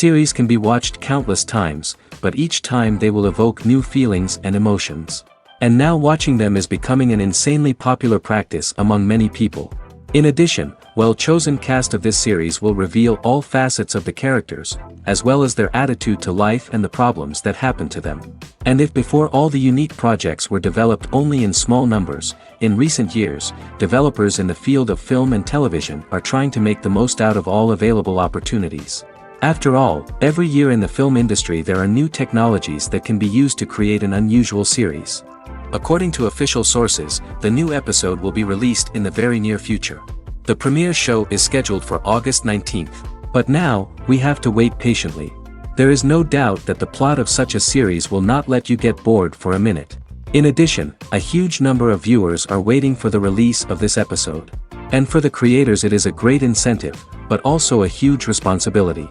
Series can be watched countless times, but each time they will evoke new feelings and emotions. And now watching them is becoming an insanely popular practice among many people. In addition, well-chosen cast of this series will reveal all facets of the characters, as well as their attitude to life and the problems that happen to them. And if before all the unique projects were developed only in small numbers, in recent years, developers in the field of film and television are trying to make the most out of all available opportunities. After all, every year in the film industry there are new technologies that can be used to create an unusual series. According to official sources, the new episode will be released in the very near future. The premiere show is scheduled for August 19th. But now, we have to wait patiently. There is no doubt that the plot of such a series will not let you get bored for a minute. In addition, a huge number of viewers are waiting for the release of this episode. And for the creators it is a great incentive, but also a huge responsibility.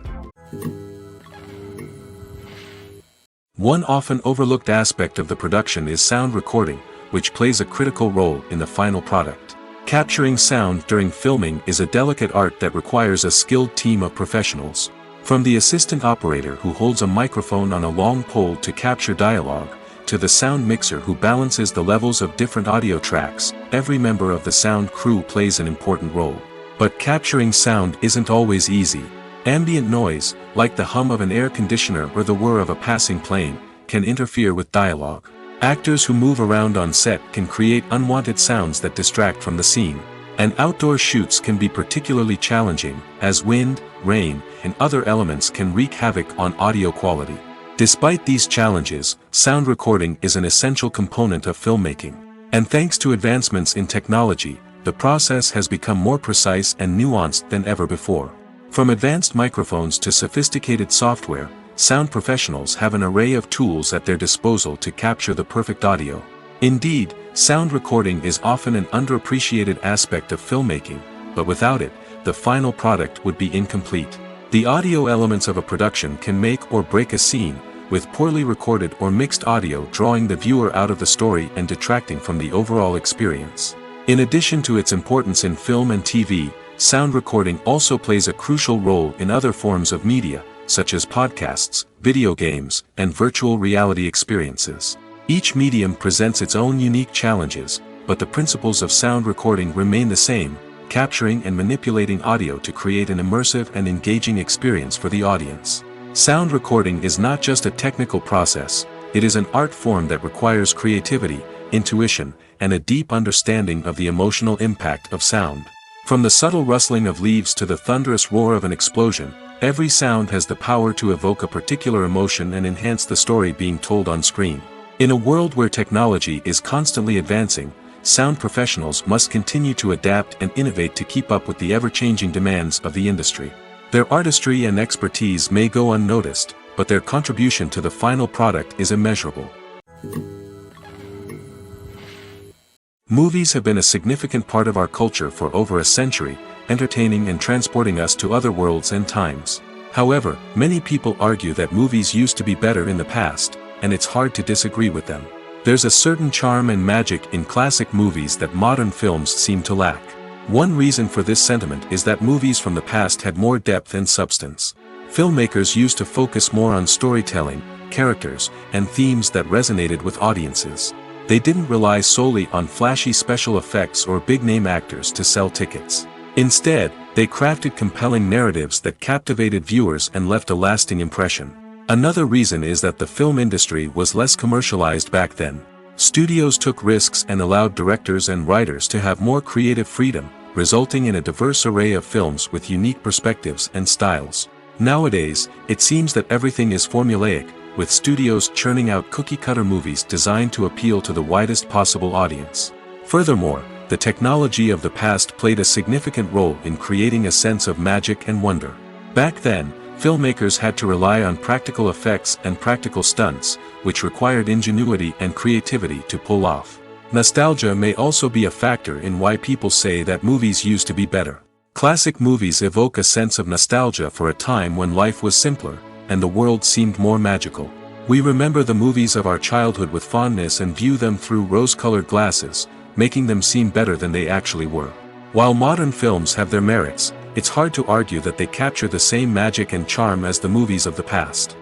One often overlooked aspect of the production is sound recording, which plays a critical role in the final product. Capturing sound during filming is a delicate art that requires a skilled team of professionals. From the assistant operator who holds a microphone on a long pole to capture dialogue, to the sound mixer who balances the levels of different audio tracks, every member of the sound crew plays an important role. But capturing sound isn't always easy. Ambient noise, like the hum of an air conditioner or the whir of a passing plane, can interfere with dialogue. Actors who move around on set can create unwanted sounds that distract from the scene. And outdoor shoots can be particularly challenging, as wind, rain, and other elements can wreak havoc on audio quality. Despite these challenges, sound recording is an essential component of filmmaking. And thanks to advancements in technology, the process has become more precise and nuanced than ever before. From advanced microphones to sophisticated software, sound professionals have an array of tools at their disposal to capture the perfect audio. Indeed, sound recording is often an underappreciated aspect of filmmaking, but without it, the final product would be incomplete. The audio elements of a production can make or break a scene, with poorly recorded or mixed audio drawing the viewer out of the story and detracting from the overall experience. In addition to its importance in film and TV, sound recording also plays a crucial role in other forms of media, such as podcasts, video games, and virtual reality experiences. Each medium presents its own unique challenges, but the principles of sound recording remain the same, capturing and manipulating audio to create an immersive and engaging experience for the audience. Sound recording is not just a technical process, it is an art form that requires creativity, intuition, and a deep understanding of the emotional impact of sound. From the subtle rustling of leaves to the thunderous roar of an explosion, every sound has the power to evoke a particular emotion and enhance the story being told on screen. In a world where technology is constantly advancing, sound professionals must continue to adapt and innovate to keep up with the ever-changing demands of the industry. Their artistry and expertise may go unnoticed, but their contribution to the final product is immeasurable. Movies have been a significant part of our culture for over a century, entertaining and transporting us to other worlds and times. However, many people argue that movies used to be better in the past, and it's hard to disagree with them. There's a certain charm and magic in classic movies that modern films seem to lack. One reason for this sentiment is that movies from the past had more depth and substance. Filmmakers used to focus more on storytelling, characters, and themes that resonated with audiences. They didn't rely solely on flashy special effects or big-name actors to sell tickets. Instead, they crafted compelling narratives that captivated viewers and left a lasting impression. Another reason is that the film industry was less commercialized back then. Studios took risks and allowed directors and writers to have more creative freedom, resulting in a diverse array of films with unique perspectives and styles. Nowadays, it seems that everything is formulaic, with studios churning out cookie-cutter movies designed to appeal to the widest possible audience. Furthermore, the technology of the past played a significant role in creating a sense of magic and wonder. Back then, filmmakers had to rely on practical effects and practical stunts, which required ingenuity and creativity to pull off. Nostalgia may also be a factor in why people say that movies used to be better. Classic movies evoke a sense of nostalgia for a time when life was simpler, and the world seemed more magical. We remember the movies of our childhood with fondness and view them through rose-colored glasses, making them seem better than they actually were. While modern films have their merits, it's hard to argue that they capture the same magic and charm as the movies of the past.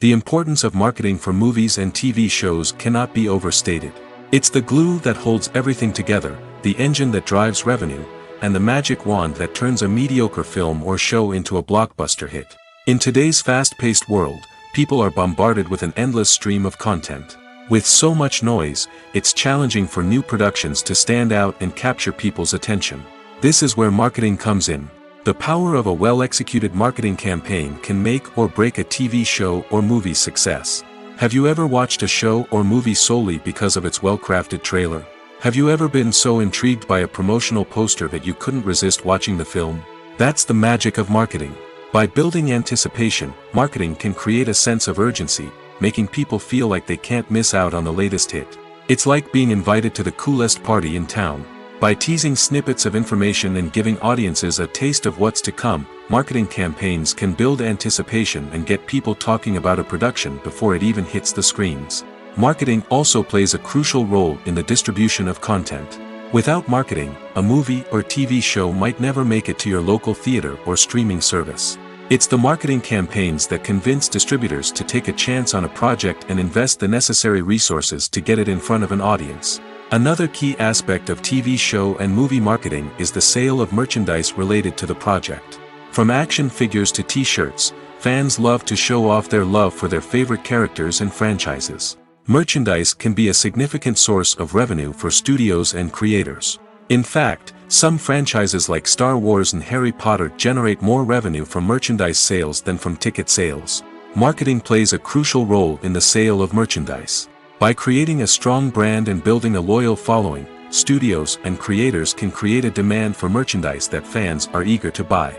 The importance of marketing for movies and TV shows cannot be overstated. It's the glue that holds everything together, the engine that drives revenue, and the magic wand that turns a mediocre film or show into a blockbuster hit. In today's fast-paced world, people are bombarded with an endless stream of content. With so much noise, it's challenging for new productions to stand out and capture people's attention. This is where marketing comes in. The power of a well-executed marketing campaign can make or break a TV show or movie's success. Have you ever watched a show or movie solely because of its well-crafted trailer? Have you ever been so intrigued by a promotional poster that you couldn't resist watching the film? That's the magic of marketing. By building anticipation, marketing can create a sense of urgency, making people feel like they can't miss out on the latest hit. It's like being invited to the coolest party in town. By teasing snippets of information and giving audiences a taste of what's to come, marketing campaigns can build anticipation and get people talking about a production before it even hits the screens. Marketing also plays a crucial role in the distribution of content. Without marketing, a movie or TV show might never make it to your local theater or streaming service. It's the marketing campaigns that convince distributors to take a chance on a project and invest the necessary resources to get it in front of an audience. Another key aspect of TV show and movie marketing is the sale of merchandise related to the project. From action figures to t-shirts, fans love to show off their love for their favorite characters and franchises. Merchandise can be a significant source of revenue for studios and creators. In fact, some franchises like Star Wars and Harry Potter generate more revenue from merchandise sales than from ticket sales. Marketing plays a crucial role in the sale of merchandise. By creating a strong brand and building a loyal following, studios and creators can create a demand for merchandise that fans are eager to buy.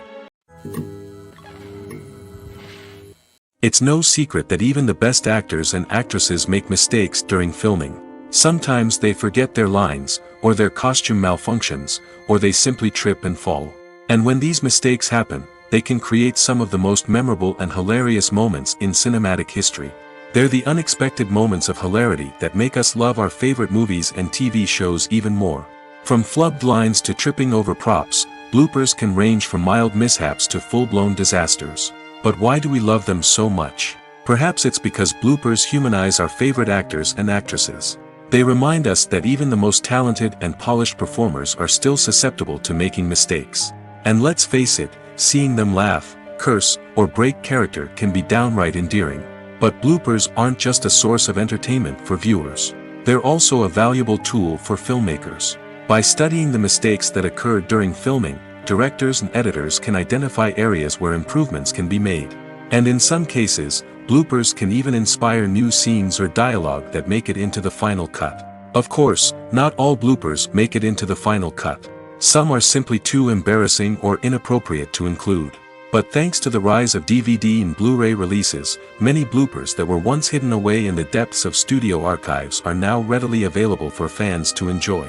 It's no secret that even the best actors and actresses make mistakes during filming. Sometimes they forget their lines, or their costume malfunctions, or they simply trip and fall. And when these mistakes happen, they can create some of the most memorable and hilarious moments in cinematic history. They're the unexpected moments of hilarity that make us love our favorite movies and TV shows even more. From flubbed lines to tripping over props, bloopers can range from mild mishaps to full-blown disasters. But why do we love them so much? Perhaps it's because bloopers humanize our favorite actors and actresses. They remind us that even the most talented and polished performers are still susceptible to making mistakes. And let's face it, seeing them laugh, curse, or break character can be downright endearing. But bloopers aren't just a source of entertainment for viewers. They're also a valuable tool for filmmakers. By studying the mistakes that occurred during filming, directors and editors can identify areas where improvements can be made. And in some cases, bloopers can even inspire new scenes or dialogue that make it into the final cut. Of course, not all bloopers make it into the final cut. Some are simply too embarrassing or inappropriate to include. But thanks to the rise of DVD and Blu-ray releases, many bloopers that were once hidden away in the depths of studio archives are now readily available for fans to enjoy.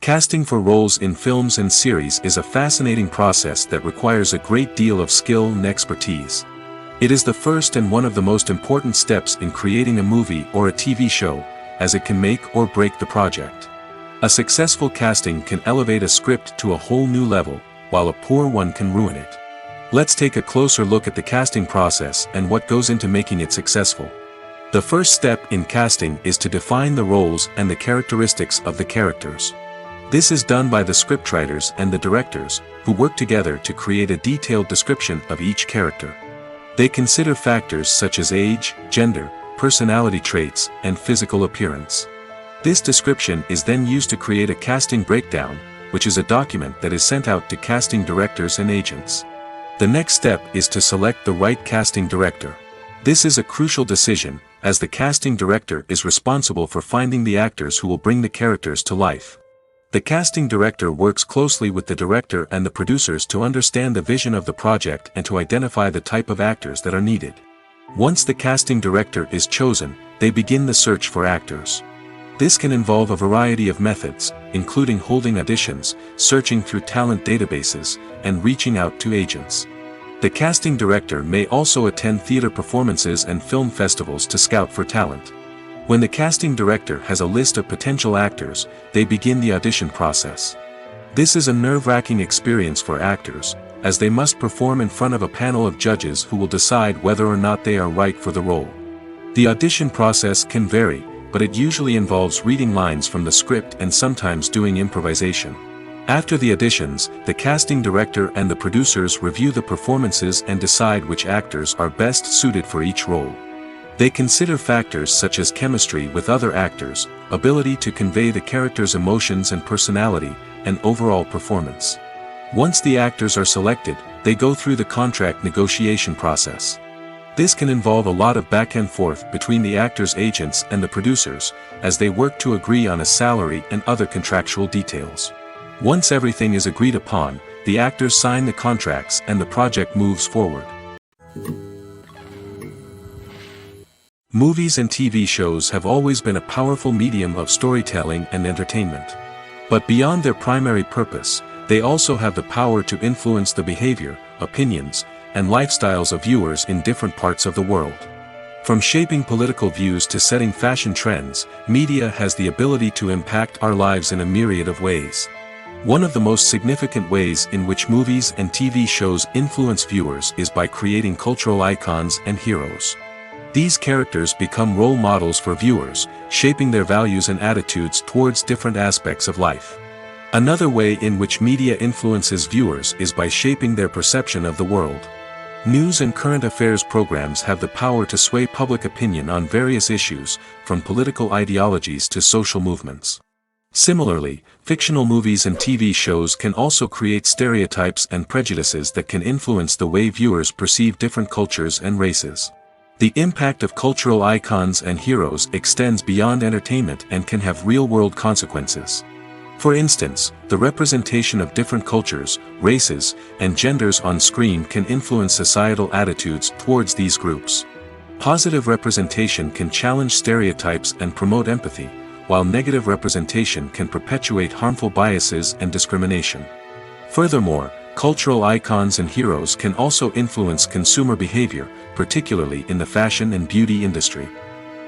Casting for roles in films and series is a fascinating process that requires a great deal of skill and expertise. It is the first and one of the most important steps in creating a movie or a TV show, as it can make or break the project. A successful casting can elevate a script to a whole new level, while a poor one can ruin it. Let's take a closer look at the casting process and what goes into making it successful. The first step in casting is to define the roles and the characteristics of the characters. This is done by the scriptwriters and the directors, who work together to create a detailed description of each character. They consider factors such as age, gender, personality traits, and physical appearance. This description is then used to create a casting breakdown, which is a document that is sent out to casting directors and agents. The next step is to select the right casting director. This is a crucial decision, as the casting director is responsible for finding the actors who will bring the characters to life. The casting director works closely with the director and the producers to understand the vision of the project and to identify the type of actors that are needed. Once the casting director is chosen, they begin the search for actors. This can involve a variety of methods, including holding auditions, searching through talent databases, and reaching out to agents. The casting director may also attend theater performances and film festivals to scout for talent. When the casting director has a list of potential actors, they begin the audition process. This is a nerve-wracking experience for actors, as they must perform in front of a panel of judges who will decide whether or not they are right for the role. The audition process can vary, but it usually involves reading lines from the script and sometimes doing improvisation. After the auditions, the casting director and the producers review the performances and decide which actors are best suited for each role. They consider factors such as chemistry with other actors, ability to convey the character's emotions and personality, and overall performance. Once the actors are selected, they go through the contract negotiation process. This can involve a lot of back and forth between the actors' agents and the producers, as they work to agree on a salary and other contractual details. Once everything is agreed upon, the actors sign the contracts and the project moves forward. Movies and TV shows have always been a powerful medium of storytelling and entertainment. But beyond their primary purpose, they also have the power to influence the behavior, opinions, and lifestyles of viewers in different parts of the world. From shaping political views to setting fashion trends, media has the ability to impact our lives in a myriad of ways. One of the most significant ways in which movies and TV shows influence viewers is by creating cultural icons and heroes. These characters become role models for viewers, shaping their values and attitudes towards different aspects of life. Another way in which media influences viewers is by shaping their perception of the world. News and current affairs programs have the power to sway public opinion on various issues, from political ideologies to social movements. Similarly, fictional movies and TV shows can also create stereotypes and prejudices that can influence the way viewers perceive different cultures and races. The impact of cultural icons and heroes extends beyond entertainment and can have real-world consequences. For instance, the representation of different cultures, races, and genders on screen can influence societal attitudes towards these groups. Positive representation can challenge stereotypes and promote empathy, while negative representation can perpetuate harmful biases and discrimination. Furthermore, cultural icons and heroes can also influence consumer behavior, particularly in the fashion and beauty industry.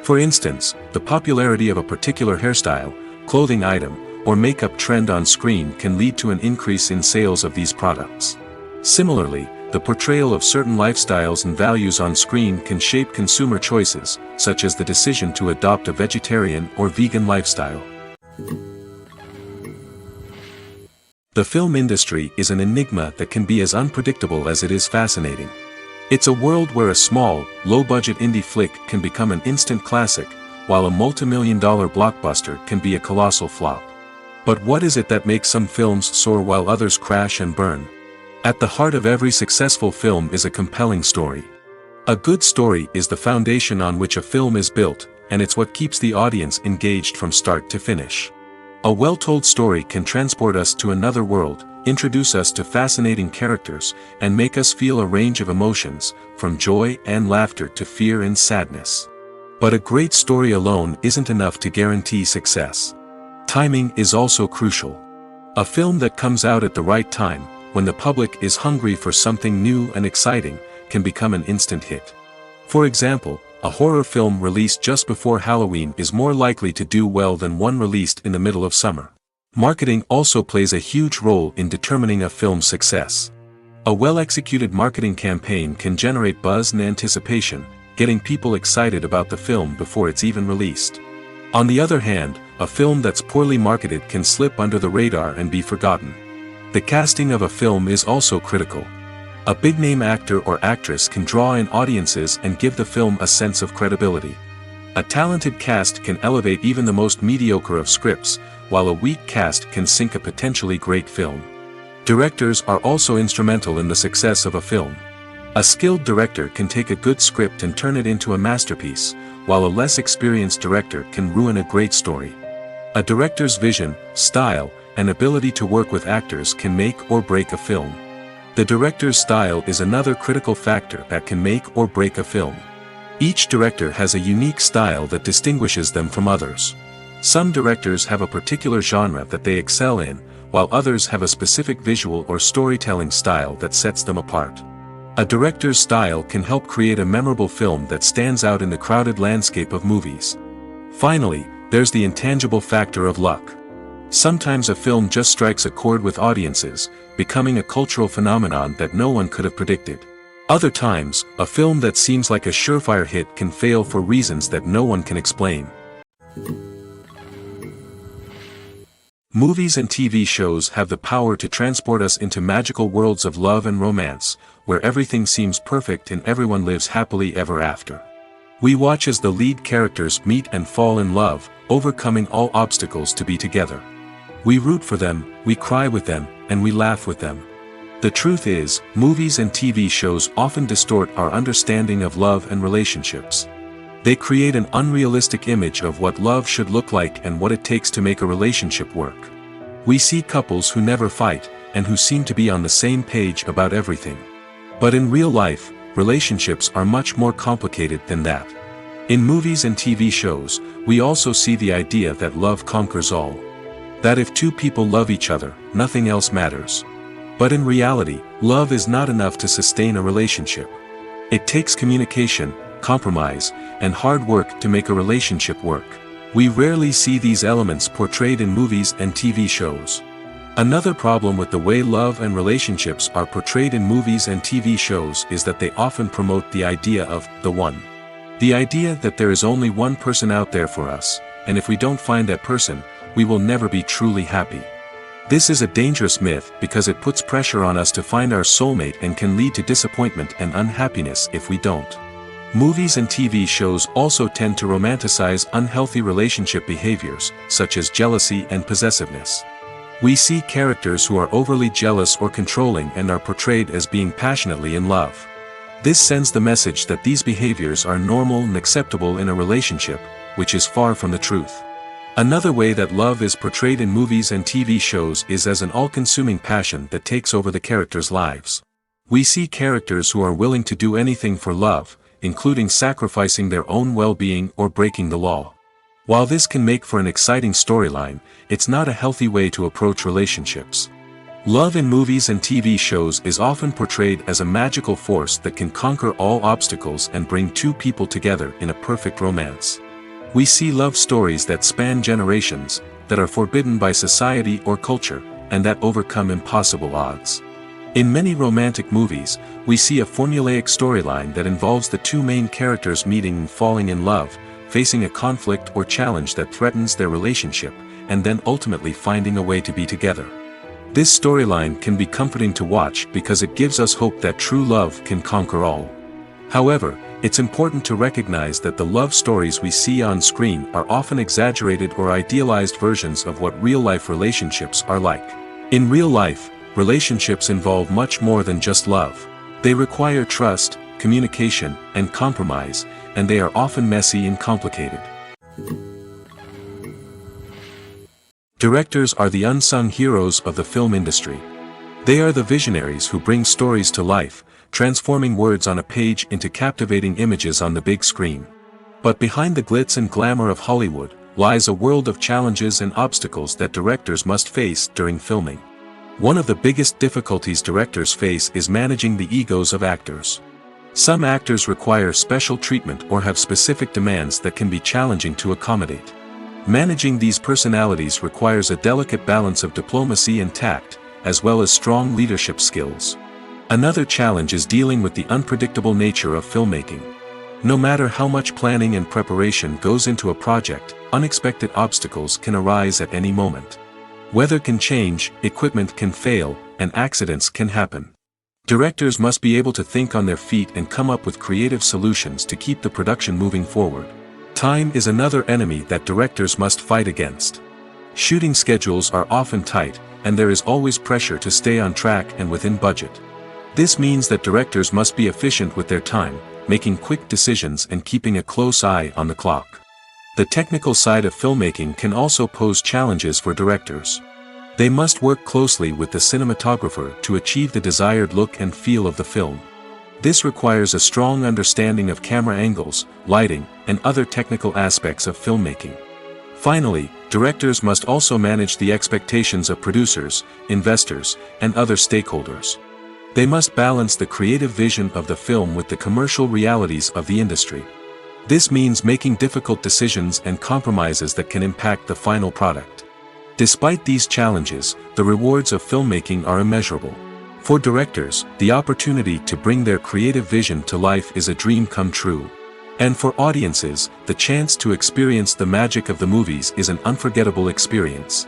For instance, the popularity of a particular hairstyle, clothing item, or makeup trend on screen can lead to an increase in sales of these products. Similarly, the portrayal of certain lifestyles and values on screen can shape consumer choices, such as the decision to adopt a vegetarian or vegan lifestyle. The film industry is an enigma that can be as unpredictable as it is fascinating. It's a world where a small, low-budget indie flick can become an instant classic, while a multi-million-dollar blockbuster can be a colossal flop. But what is it that makes some films soar while others crash and burn? At the heart of every successful film is a compelling story. A good story is the foundation on which a film is built, and it's what keeps the audience engaged from start to finish. A well-told story can transport us to another world, introduce us to fascinating characters, and make us feel a range of emotions, from joy and laughter to fear and sadness. But a great story alone isn't enough to guarantee success. Timing is also crucial. A film that comes out at the right time, when the public is hungry for something new and exciting, can become an instant hit. For example, a horror film released just before Halloween is more likely to do well than one released in the middle of summer. Marketing also plays a huge role in determining a film's success. A well-executed marketing campaign can generate buzz and anticipation, getting people excited about the film before it's even released. On the other hand, a film that's poorly marketed can slip under the radar and be forgotten. The casting of a film is also critical. A big-name actor or actress can draw in audiences and give the film a sense of credibility. A talented cast can elevate even the most mediocre of scripts, while a weak cast can sink a potentially great film. Directors are also instrumental in the success of a film. A skilled director can take a good script and turn it into a masterpiece, while a less experienced director can ruin a great story. A director's vision, style, and ability to work with actors can make or break a film. The director's style is another critical factor that can make or break a film. Each director has a unique style that distinguishes them from others. Some directors have a particular genre that they excel in, while others have a specific visual or storytelling style that sets them apart. A director's style can help create a memorable film that stands out in the crowded landscape of movies. Finally, there's the intangible factor of luck. Sometimes a film just strikes a chord with audiences, becoming a cultural phenomenon that no one could have predicted. Other times, a film that seems like a surefire hit can fail for reasons that no one can explain. Movies and TV shows have the power to transport us into magical worlds of love and romance, where everything seems perfect and everyone lives happily ever after. We watch as the lead characters meet and fall in love, overcoming all obstacles to be together. We root for them, we cry with them, and we laugh with them. The truth is, movies and TV shows often distort our understanding of love and relationships. They create an unrealistic image of what love should look like and what it takes to make a relationship work. We see couples who never fight, and who seem to be on the same page about everything. But in real life, relationships are much more complicated than that. In movies and TV shows, we also see the idea that love conquers all. That if two people love each other, nothing else matters. But in reality, love is not enough to sustain a relationship. It takes communication, compromise, and hard work to make a relationship work. We rarely see these elements portrayed in movies and TV shows. Another problem with the way love and relationships are portrayed in movies and TV shows is that they often promote the idea of the one. The idea that there is only one person out there for us, and if we don't find that person, we will never be truly happy. This is a dangerous myth because it puts pressure on us to find our soulmate and can lead to disappointment and unhappiness if we don't. Movies and TV shows also tend to romanticize unhealthy relationship behaviors, such as jealousy and possessiveness. We see characters who are overly jealous or controlling and are portrayed as being passionately in love. This sends the message that these behaviors are normal and acceptable in a relationship, which is far from the truth. Another way that love is portrayed in movies and TV shows is as an all-consuming passion that takes over the characters' lives. We see characters who are willing to do anything for love, including sacrificing their own well-being or breaking the law. While this can make for an exciting storyline, it's not a healthy way to approach relationships. Love in movies and TV shows is often portrayed as a magical force that can conquer all obstacles and bring two people together in a perfect romance. We see love stories that span generations, that are forbidden by society or culture, and that overcome impossible odds. In many romantic movies, we see a formulaic storyline that involves the two main characters meeting and falling in love, facing a conflict or challenge that threatens their relationship, and then ultimately finding a way to be together. This storyline can be comforting to watch because it gives us hope that true love can conquer all. However, it's important to recognize that the love stories we see on screen are often exaggerated or idealized versions of what real-life relationships are like. In real life, relationships involve much more than just love. They require trust, communication, and compromise, and they are often messy and complicated. Directors are the unsung heroes of the film industry. They are the visionaries who bring stories to life, transforming words on a page into captivating images on the big screen. But behind the glitz and glamour of Hollywood lies a world of challenges and obstacles that directors must face during filming. One of the biggest difficulties directors face is managing the egos of actors. Some actors require special treatment or have specific demands that can be challenging to accommodate. Managing these personalities requires a delicate balance of diplomacy and tact, as well as strong leadership skills. Another challenge is dealing with the unpredictable nature of filmmaking. No matter how much planning and preparation goes into a project, unexpected obstacles can arise at any moment. Weather can change, equipment can fail, and accidents can happen. Directors must be able to think on their feet and come up with creative solutions to keep the production moving forward. Time is another enemy that directors must fight against. Shooting schedules are often tight, and there is always pressure to stay on track and within budget. This means that directors must be efficient with their time, making quick decisions and keeping a close eye on the clock. The technical side of filmmaking can also pose challenges for directors. They must work closely with the cinematographer to achieve the desired look and feel of the film. This requires a strong understanding of camera angles, lighting, and other technical aspects of filmmaking. Finally, directors must also manage the expectations of producers, investors, and other stakeholders. They must balance the creative vision of the film with the commercial realities of the industry. This means making difficult decisions and compromises that can impact the final product. Despite these challenges, the rewards of filmmaking are immeasurable. For directors, the opportunity to bring their creative vision to life is a dream come true. And for audiences, the chance to experience the magic of the movies is an unforgettable experience.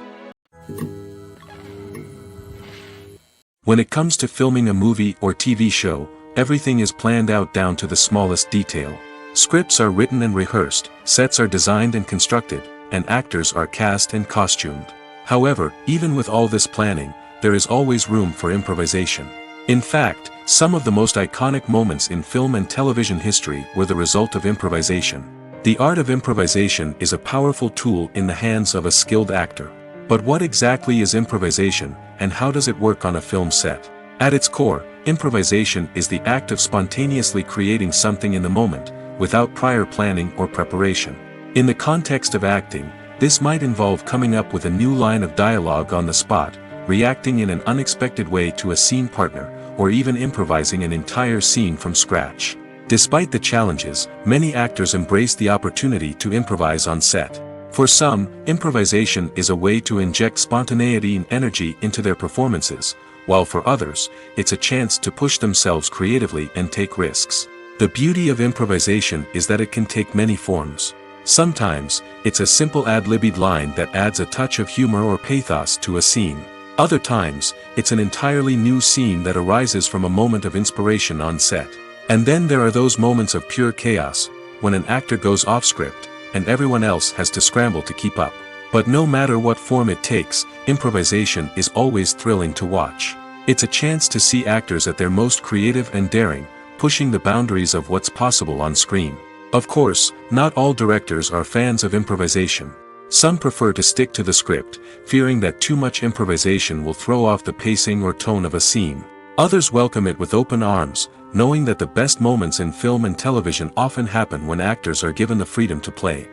When it comes to filming a movie or TV show, everything is planned out down to the smallest detail. Scripts are written and rehearsed, sets are designed and constructed, and actors are cast and costumed. However, even with all this planning, there is always room for improvisation. In fact, some of the most iconic moments in film and television history were the result of improvisation. The art of improvisation is a powerful tool in the hands of a skilled actor. But what exactly is improvisation, and how does it work on a film set? At its core, improvisation is the act of spontaneously creating something in the moment, without prior planning or preparation. In the context of acting, this might involve coming up with a new line of dialogue on the spot, reacting in an unexpected way to a scene partner, or even improvising an entire scene from scratch. Despite the challenges, many actors embrace the opportunity to improvise on set. For some, improvisation is a way to inject spontaneity and energy into their performances, while for others, it's a chance to push themselves creatively and take risks. The beauty of improvisation is that it can take many forms. Sometimes, it's a simple ad-libbed line that adds a touch of humor or pathos to a scene. Other times, it's an entirely new scene that arises from a moment of inspiration on set. And then there are those moments of pure chaos, when an actor goes off script, and everyone else has to scramble to keep up. But no matter what form it takes, improvisation is always thrilling to watch. It's a chance to see actors at their most creative and daring, pushing the boundaries of what's possible on screen. Of course, not all directors are fans of improvisation. Some prefer to stick to the script, fearing that too much improvisation will throw off the pacing or tone of a scene. Others welcome it with open arms, knowing that the best moments in film and television often happen when actors are given the freedom to play.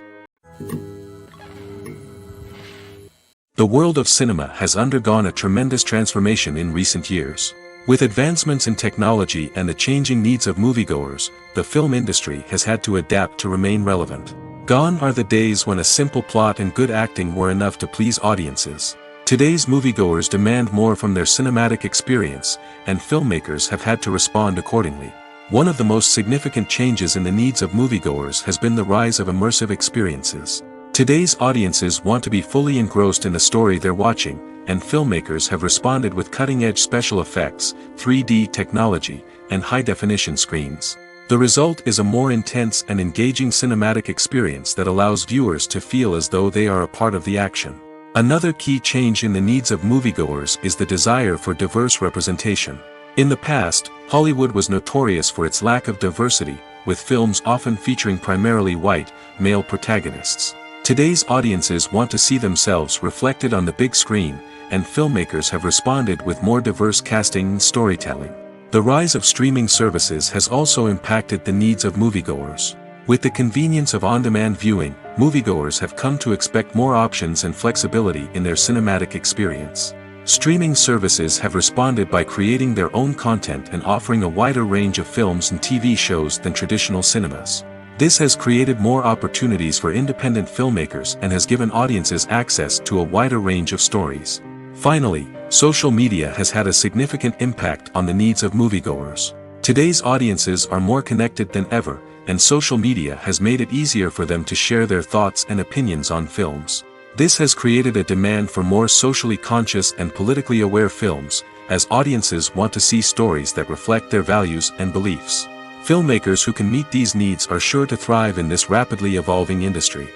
The world of cinema has undergone a tremendous transformation in recent years. With advancements in technology and the changing needs of moviegoers, the film industry has had to adapt to remain relevant. Gone are the days when a simple plot and good acting were enough to please audiences. Today's moviegoers demand more from their cinematic experience, and filmmakers have had to respond accordingly. One of the most significant changes in the needs of moviegoers has been the rise of immersive experiences. Today's audiences want to be fully engrossed in the story they're watching, and filmmakers have responded with cutting-edge special effects, 3D technology, and high-definition screens. The result is a more intense and engaging cinematic experience that allows viewers to feel as though they are a part of the action. Another key change in the needs of moviegoers is the desire for diverse representation. In the past, Hollywood was notorious for its lack of diversity, with films often featuring primarily white, male protagonists. Today's audiences want to see themselves reflected on the big screen, and filmmakers have responded with more diverse casting and storytelling. The rise of streaming services has also impacted the needs of moviegoers. With the convenience of on-demand viewing, moviegoers have come to expect more options and flexibility in their cinematic experience. Streaming services have responded by creating their own content and offering a wider range of films and TV shows than traditional cinemas. This has created more opportunities for independent filmmakers and has given audiences access to a wider range of stories. Finally, social media has had a significant impact on the needs of moviegoers. Today's audiences are more connected than ever, and social media has made it easier for them to share their thoughts and opinions on films. This has created a demand for more socially conscious and politically aware films, as audiences want to see stories that reflect their values and beliefs. Filmmakers who can meet these needs are sure to thrive in this rapidly evolving industry.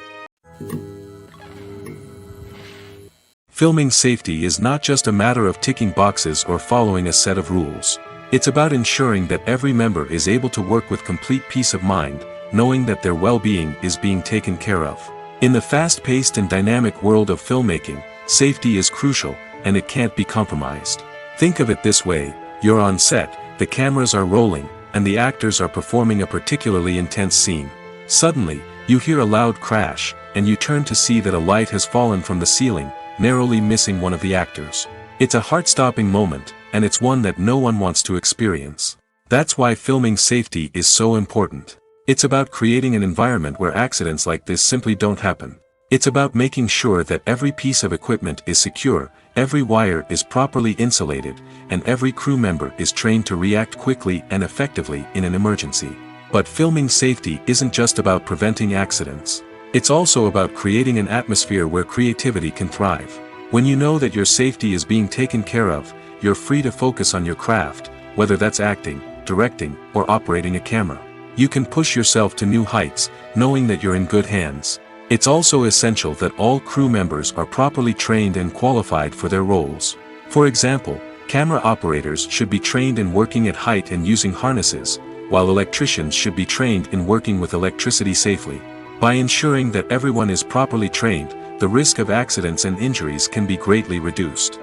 Filming safety is not just a matter of ticking boxes or following a set of rules. It's about ensuring that every member is able to work with complete peace of mind, knowing that their well-being is being taken care of. In the fast-paced and dynamic world of filmmaking, safety is crucial, and it can't be compromised. Think of it this way: you're on set, the cameras are rolling, and the actors are performing a particularly intense scene. Suddenly, you hear a loud crash, and you turn to see that a light has fallen from the ceiling, narrowly missing one of the actors. It's a heart-stopping moment, and it's one that no one wants to experience. That's why filming safety is so important. It's about creating an environment where accidents like this simply don't happen. It's about making sure that every piece of equipment is secure, every wire is properly insulated, and every crew member is trained to react quickly and effectively in an emergency. But filming safety isn't just about preventing accidents. It's also about creating an atmosphere where creativity can thrive. When you know that your safety is being taken care of, you're free to focus on your craft, whether that's acting, directing, or operating a camera. You can push yourself to new heights, knowing that you're in good hands. It's also essential that all crew members are properly trained and qualified for their roles. For example, camera operators should be trained in working at height and using harnesses, while electricians should be trained in working with electricity safely. By ensuring that everyone is properly trained, the risk of accidents and injuries can be greatly reduced.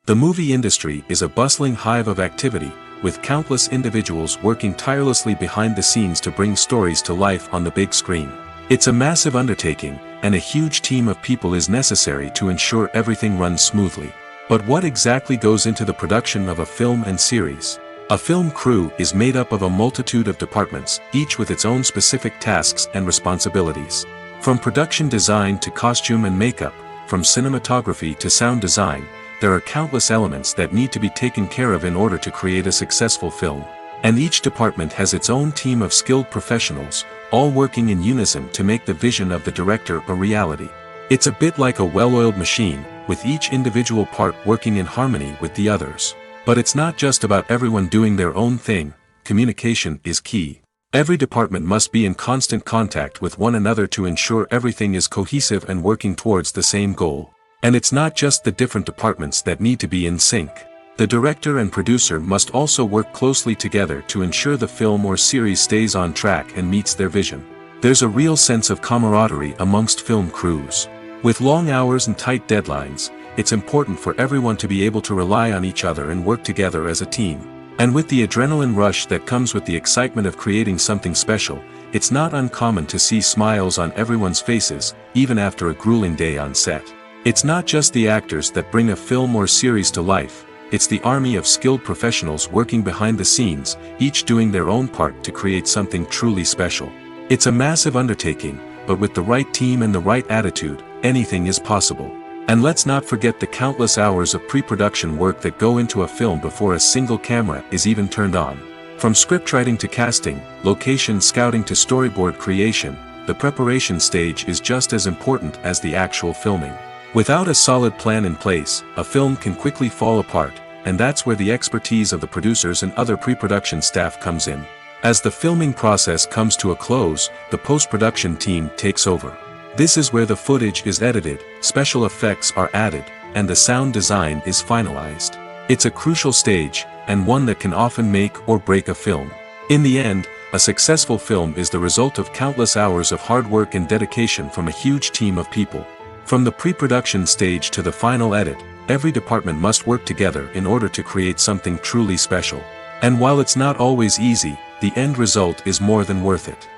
The movie industry is a bustling hive of activity, with countless individuals working tirelessly behind the scenes to bring stories to life on the big screen. It's a massive undertaking, and a huge team of people is necessary to ensure everything runs smoothly. But what exactly goes into the production of a film and series? A film crew is made up of a multitude of departments, each with its own specific tasks and responsibilities. From production design to costume and makeup, from cinematography to sound design, there are countless elements that need to be taken care of in order to create a successful film. And each department has its own team of skilled professionals, all working in unison to make the vision of the director a reality. It's a bit like a well-oiled machine, with each individual part working in harmony with the others. But it's not just about everyone doing their own thing. Communication is key. Every department must be in constant contact with one another to ensure everything is cohesive and working towards the same goal. And it's not just the different departments that need to be in sync. The director and producer must also work closely together to ensure the film or series stays on track and meets their vision. There's a real sense of camaraderie amongst film crews. With long hours and tight deadlines, it's important for everyone to be able to rely on each other and work together as a team. And with the adrenaline rush that comes with the excitement of creating something special, it's not uncommon to see smiles on everyone's faces, even after a grueling day on set. It's not just the actors that bring a film or series to life, it's the army of skilled professionals working behind the scenes, each doing their own part to create something truly special. It's a massive undertaking, but with the right team and the right attitude, anything is possible. And let's not forget the countless hours of pre-production work that go into a film before a single camera is even turned on. From scriptwriting to casting, location scouting to storyboard creation, the preparation stage is just as important as the actual filming. Without a solid plan in place, a film can quickly fall apart, and that's where the expertise of the producers and other pre-production staff comes in. As the filming process comes to a close, the post-production team takes over. This is where the footage is edited, special effects are added, and the sound design is finalized. It's a crucial stage, and one that can often make or break a film. In the end, a successful film is the result of countless hours of hard work and dedication from a huge team of people. From the pre-production stage to the final edit, every department must work together in order to create something truly special. And while it's not always easy, the end result is more than worth it.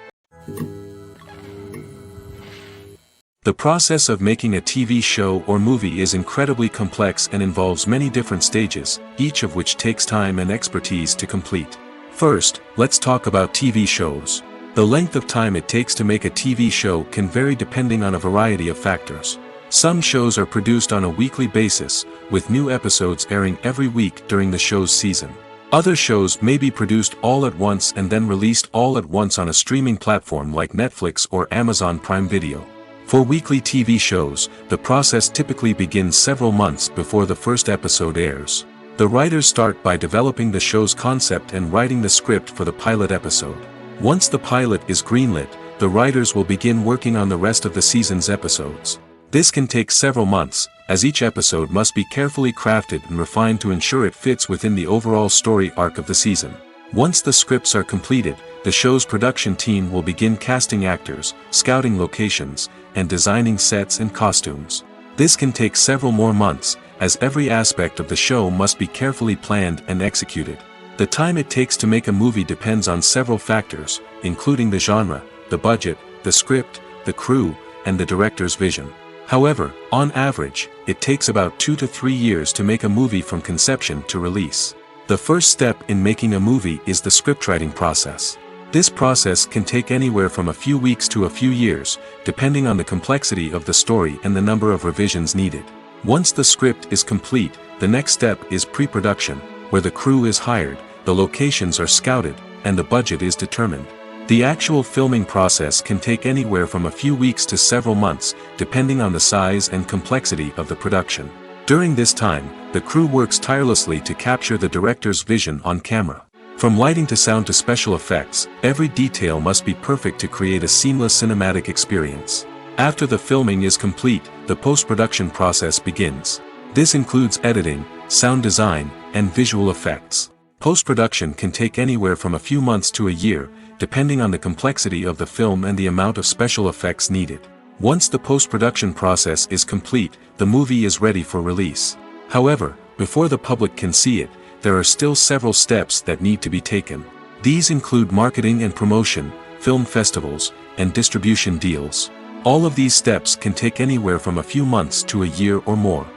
The process of making a TV show or movie is incredibly complex and involves many different stages, each of which takes time and expertise to complete. First, let's talk about TV shows. The length of time it takes to make a TV show can vary depending on a variety of factors. Some shows are produced on a weekly basis, with new episodes airing every week during the show's season. Other shows may be produced all at once and then released all at once on a streaming platform like Netflix or Amazon Prime Video. For weekly TV shows, the process typically begins several months before the first episode airs. The writers start by developing the show's concept and writing the script for the pilot episode. Once the pilot is greenlit, the writers will begin working on the rest of the season's episodes. This can take several months, as each episode must be carefully crafted and refined to ensure it fits within the overall story arc of the season. Once the scripts are completed, the show's production team will begin casting actors, scouting locations, and designing sets and costumes. This can take several more months, as every aspect of the show must be carefully planned and executed. The time it takes to make a movie depends on several factors, including the genre, the budget, the script, the crew, and the director's vision. However, on average, it takes about 2 to 3 years to make a movie from conception to release. The first step in making a movie is the scriptwriting process. This process can take anywhere from a few weeks to a few years, depending on the complexity of the story and the number of revisions needed. Once the script is complete, the next step is pre-production, where the crew is hired, the locations are scouted, and the budget is determined. The actual filming process can take anywhere from a few weeks to several months, depending on the size and complexity of the production. During this time, the crew works tirelessly to capture the director's vision on camera. From lighting to sound to special effects, every detail must be perfect to create a seamless cinematic experience. After the filming is complete, the post-production process begins. This includes editing, sound design, and visual effects. Post-production can take anywhere from a few months to a year, depending on the complexity of the film and the amount of special effects needed. Once the post-production process is complete, the movie is ready for release. However, before the public can see it, there are still several steps that need to be taken. These include marketing and promotion, film festivals, and distribution deals. All of these steps can take anywhere from a few months to a year or more.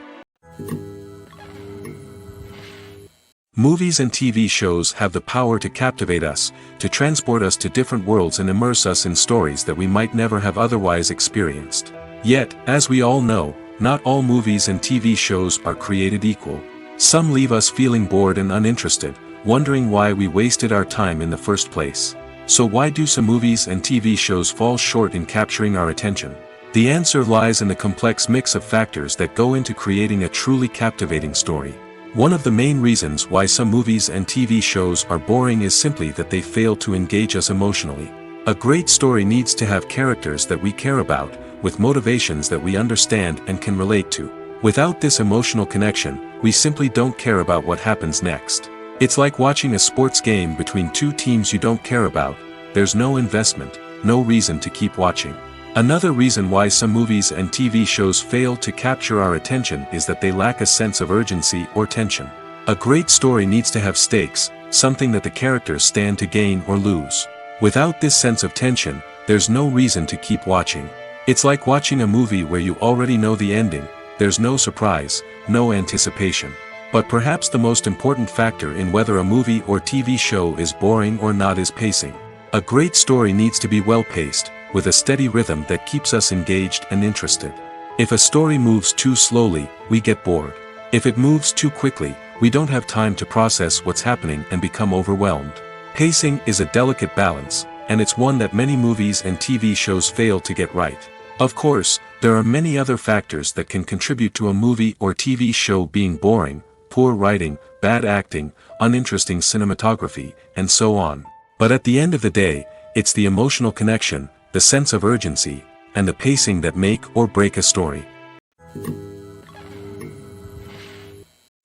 Movies and TV shows have the power to captivate us, to transport us to different worlds and immerse us in stories that we might never have otherwise experienced. Yet, as we all know, not all movies and TV shows are created equal. Some leave us feeling bored and uninterested, wondering why we wasted our time in the first place. So why do some movies and TV shows fall short in capturing our attention? The answer lies in the complex mix of factors that go into creating a truly captivating story. One of the main reasons why some movies and TV shows are boring is simply that they fail to engage us emotionally. A great story needs to have characters that we care about, with motivations that we understand and can relate to. Without this emotional connection, we simply don't care about what happens next. It's like watching a sports game between two teams you don't care about. There's no investment, no reason to keep watching. Another reason why some movies and TV shows fail to capture our attention is that they lack a sense of urgency or tension. A great story needs to have stakes, something that the characters stand to gain or lose. Without this sense of tension, there's no reason to keep watching. It's like watching a movie where you already know the ending. There's no surprise, no anticipation. But perhaps the most important factor in whether a movie or TV show is boring or not is pacing. A great story needs to be well-paced, with a steady rhythm that keeps us engaged and interested. If a story moves too slowly, we get bored. If it moves too quickly, we don't have time to process what's happening and become overwhelmed. Pacing is a delicate balance, and it's one that many movies and TV shows fail to get right. Of course, there are many other factors that can contribute to a movie or TV show being boring: poor writing, bad acting, uninteresting cinematography, and so on. But at the end of the day, it's the emotional connection, the sense of urgency, and the pacing that make or break a story.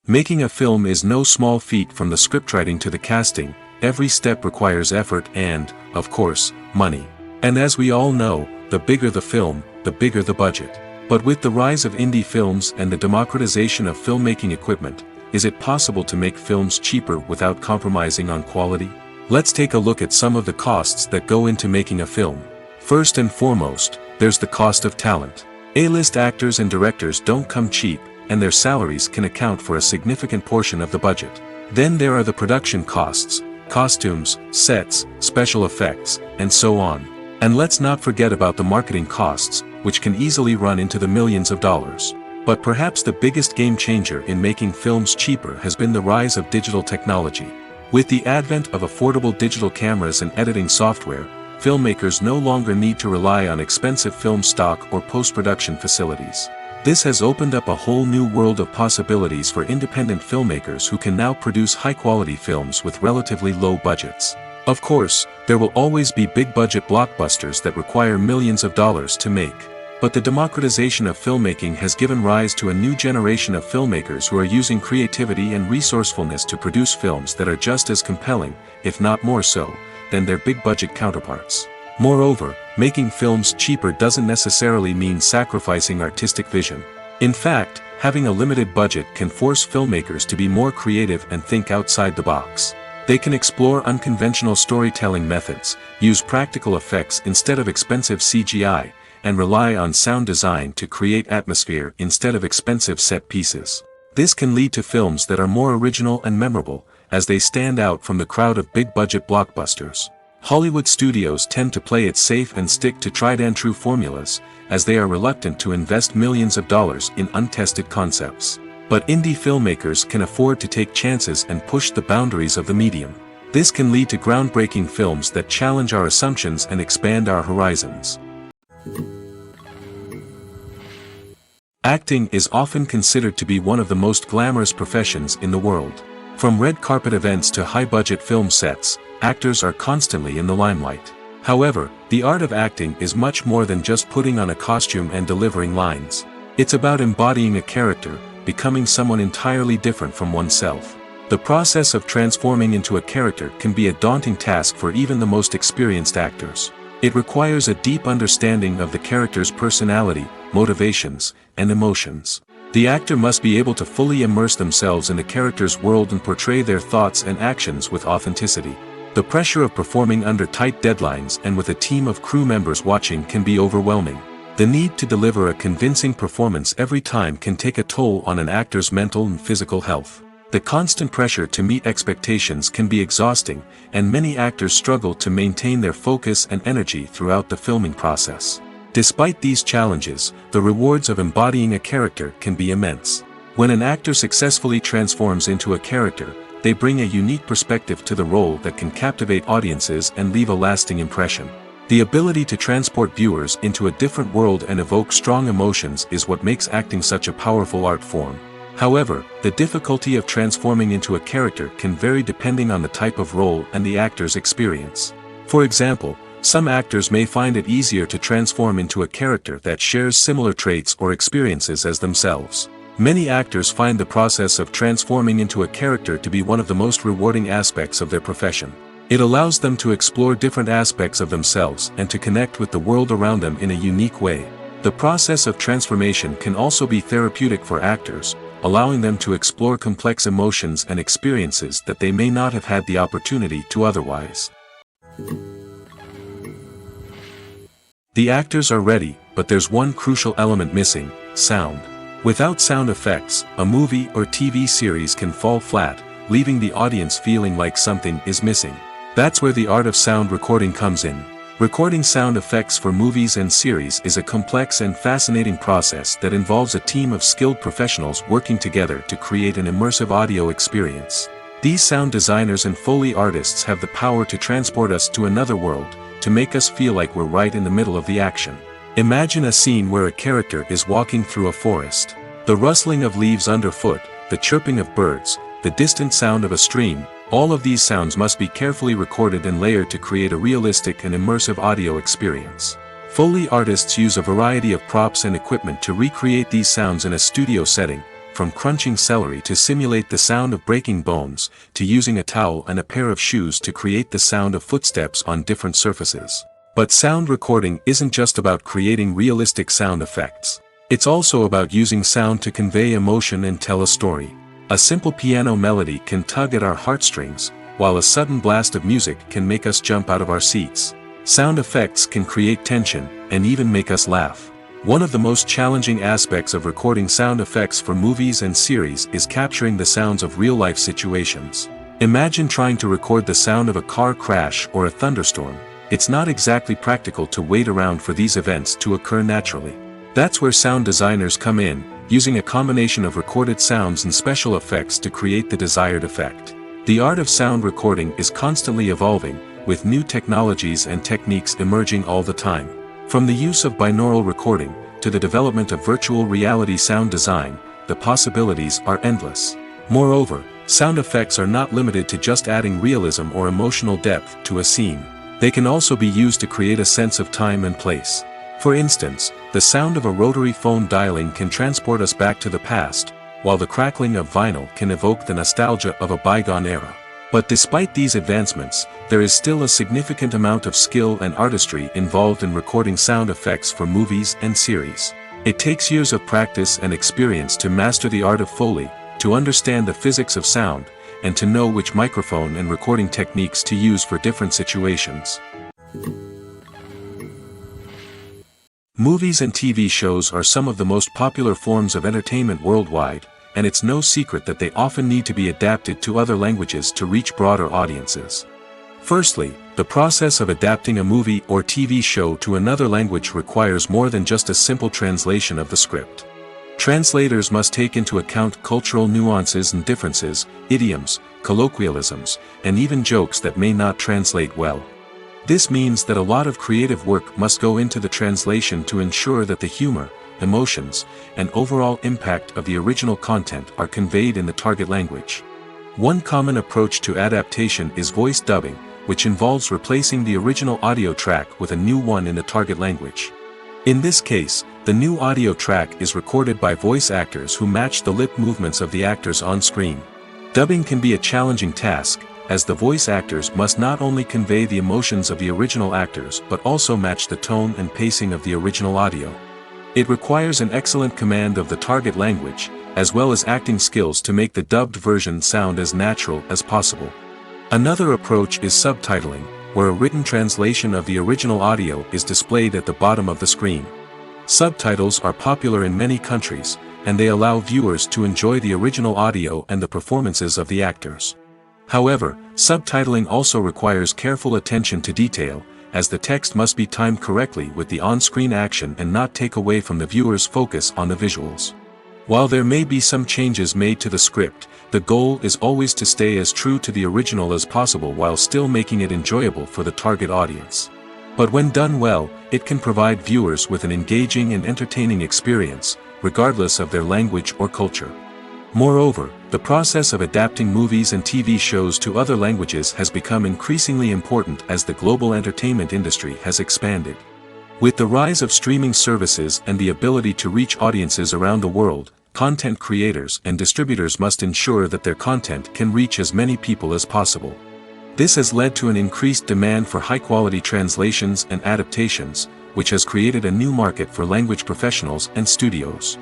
Making a film is no small feat. From the scriptwriting to the casting, every step requires effort and, of course, money. And as we all know, the bigger the film, the bigger the budget. But with the rise of indie films and the democratization of filmmaking equipment, is it possible to make films cheaper without compromising on quality? Let's take a look at some of the costs that go into making a film. First and foremost, there's the cost of talent. A-list actors and directors don't come cheap, and their salaries can account for a significant portion of the budget. Then there are the production costs, costumes, sets, special effects, and so on. And let's not forget about the marketing costs, which can easily run into the millions of dollars. But perhaps the biggest game changer in making films cheaper has been the rise of digital technology. With the advent of affordable digital cameras and editing software, filmmakers no longer need to rely on expensive film stock or post-production facilities. This has opened up a whole new world of possibilities for independent filmmakers who can now produce high-quality films with relatively low budgets. Of course, there will always be big-budget blockbusters that require millions of dollars to make. But the democratization of filmmaking has given rise to a new generation of filmmakers who are using creativity and resourcefulness to produce films that are just as compelling, if not more so, than their big-budget counterparts. Moreover, making films cheaper doesn't necessarily mean sacrificing artistic vision. In fact, having a limited budget can force filmmakers to be more creative and think outside the box. They can explore unconventional storytelling methods, use practical effects instead of expensive CGI, and rely on sound design to create atmosphere instead of expensive set pieces. This can lead to films that are more original and memorable, as they stand out from the crowd of big-budget blockbusters. Hollywood studios tend to play it safe and stick to tried-and-true formulas, as they are reluctant to invest millions of dollars in untested concepts. But indie filmmakers can afford to take chances and push the boundaries of the medium. This can lead to groundbreaking films that challenge our assumptions and expand our horizons. Acting is often considered to be one of the most glamorous professions in the world. From red carpet events to high-budget film sets, actors are constantly in the limelight. However, the art of acting is much more than just putting on a costume and delivering lines. It's about embodying a character, becoming someone entirely different from oneself. The process of transforming into a character can be a daunting task for even the most experienced actors. It requires a deep understanding of the character's personality, motivations, and emotions. The actor must be able to fully immerse themselves in the character's world and portray their thoughts and actions with authenticity. The pressure of performing under tight deadlines and with a team of crew members watching can be overwhelming. The need to deliver a convincing performance every time can take a toll on an actor's mental and physical health. The constant pressure to meet expectations can be exhausting, and many actors struggle to maintain their focus and energy throughout the filming process. Despite these challenges, the rewards of embodying a character can be immense. When an actor successfully transforms into a character, they bring a unique perspective to the role that can captivate audiences and leave a lasting impression. The ability to transport viewers into a different world and evoke strong emotions is what makes acting such a powerful art form. However, the difficulty of transforming into a character can vary depending on the type of role and the actor's experience. For example, some actors may find it easier to transform into a character that shares similar traits or experiences as themselves. Many actors find the process of transforming into a character to be one of the most rewarding aspects of their profession. It allows them to explore different aspects of themselves and to connect with the world around them in a unique way. The process of transformation can also be therapeutic for actors, allowing them to explore complex emotions and experiences that they may not have had the opportunity to otherwise. The actors are ready, but there's one crucial element missing: sound. Without sound effects, a movie or TV series can fall flat, leaving the audience feeling like something is missing. That's where the art of sound recording comes in. Recording sound effects for movies and series is a complex and fascinating process that involves a team of skilled professionals working together to create an immersive audio experience. These sound designers and Foley artists have the power to transport us to another world, to make us feel like we're right in the middle of the action. Imagine a scene where a character is walking through a forest. The rustling of leaves underfoot, the chirping of birds, the distant sound of a stream, all of these sounds must be carefully recorded and layered to create a realistic and immersive audio experience. Foley artists use a variety of props and equipment to recreate these sounds in a studio setting, from crunching celery to simulate the sound of breaking bones, to using a towel and a pair of shoes to create the sound of footsteps on different surfaces. But sound recording isn't just about creating realistic sound effects. It's also about using sound to convey emotion and tell a story. A simple piano melody can tug at our heartstrings, while a sudden blast of music can make us jump out of our seats. Sound effects can create tension, and even make us laugh. One of the most challenging aspects of recording sound effects for movies and series is capturing the sounds of real-life situations. Imagine trying to record the sound of a car crash or a thunderstorm. It's not exactly practical to wait around for these events to occur naturally. That's where sound designers come in, using a combination of recorded sounds and special effects to create the desired effect. The art of sound recording is constantly evolving, with new technologies and techniques emerging all the time. From the use of binaural recording, to the development of virtual reality sound design, the possibilities are endless. Moreover, sound effects are not limited to just adding realism or emotional depth to a scene. They can also be used to create a sense of time and place. For instance, the sound of a rotary phone dialing can transport us back to the past, while the crackling of vinyl can evoke the nostalgia of a bygone era. But despite these advancements, there is still a significant amount of skill and artistry involved in recording sound effects for movies and series. It takes years of practice and experience to master the art of Foley, to understand the physics of sound, and to know which microphone and recording techniques to use for different situations. Movies and TV shows are some of the most popular forms of entertainment worldwide, and it's no secret that they often need to be adapted to other languages to reach broader audiences. Firstly, the process of adapting a movie or TV show to another language requires more than just a simple translation of the script. Translators must take into account cultural nuances and differences, idioms, colloquialisms, and even jokes that may not translate well. This means that a lot of creative work must go into the translation to ensure that the humor, emotions, and overall impact of the original content are conveyed in the target language. One common approach to adaptation is voice dubbing, which involves replacing the original audio track with a new one in the target language. In this case, the new audio track is recorded by voice actors who match the lip movements of the actors on screen. Dubbing can be a challenging task, as the voice actors must not only convey the emotions of the original actors but also match the tone and pacing of the original audio. It requires an excellent command of the target language, as well as acting skills to make the dubbed version sound as natural as possible. Another approach is subtitling, where a written translation of the original audio is displayed at the bottom of the screen. Subtitles are popular in many countries, and they allow viewers to enjoy the original audio and the performances of the actors. However, subtitling also requires careful attention to detail, as the text must be timed correctly with the on-screen action and not take away from the viewer's focus on the visuals. While there may be some changes made to the script, the goal is always to stay as true to the original as possible while still making it enjoyable for the target audience. But when done well, it can provide viewers with an engaging and entertaining experience, regardless of their language or culture. Moreover, the process of adapting movies and TV shows to other languages has become increasingly important as the global entertainment industry has expanded. With the rise of streaming services and the ability to reach audiences around the world, content creators and distributors must ensure that their content can reach as many people as possible. This has led to an increased demand for high-quality translations and adaptations, which has created a new market for language professionals and studios.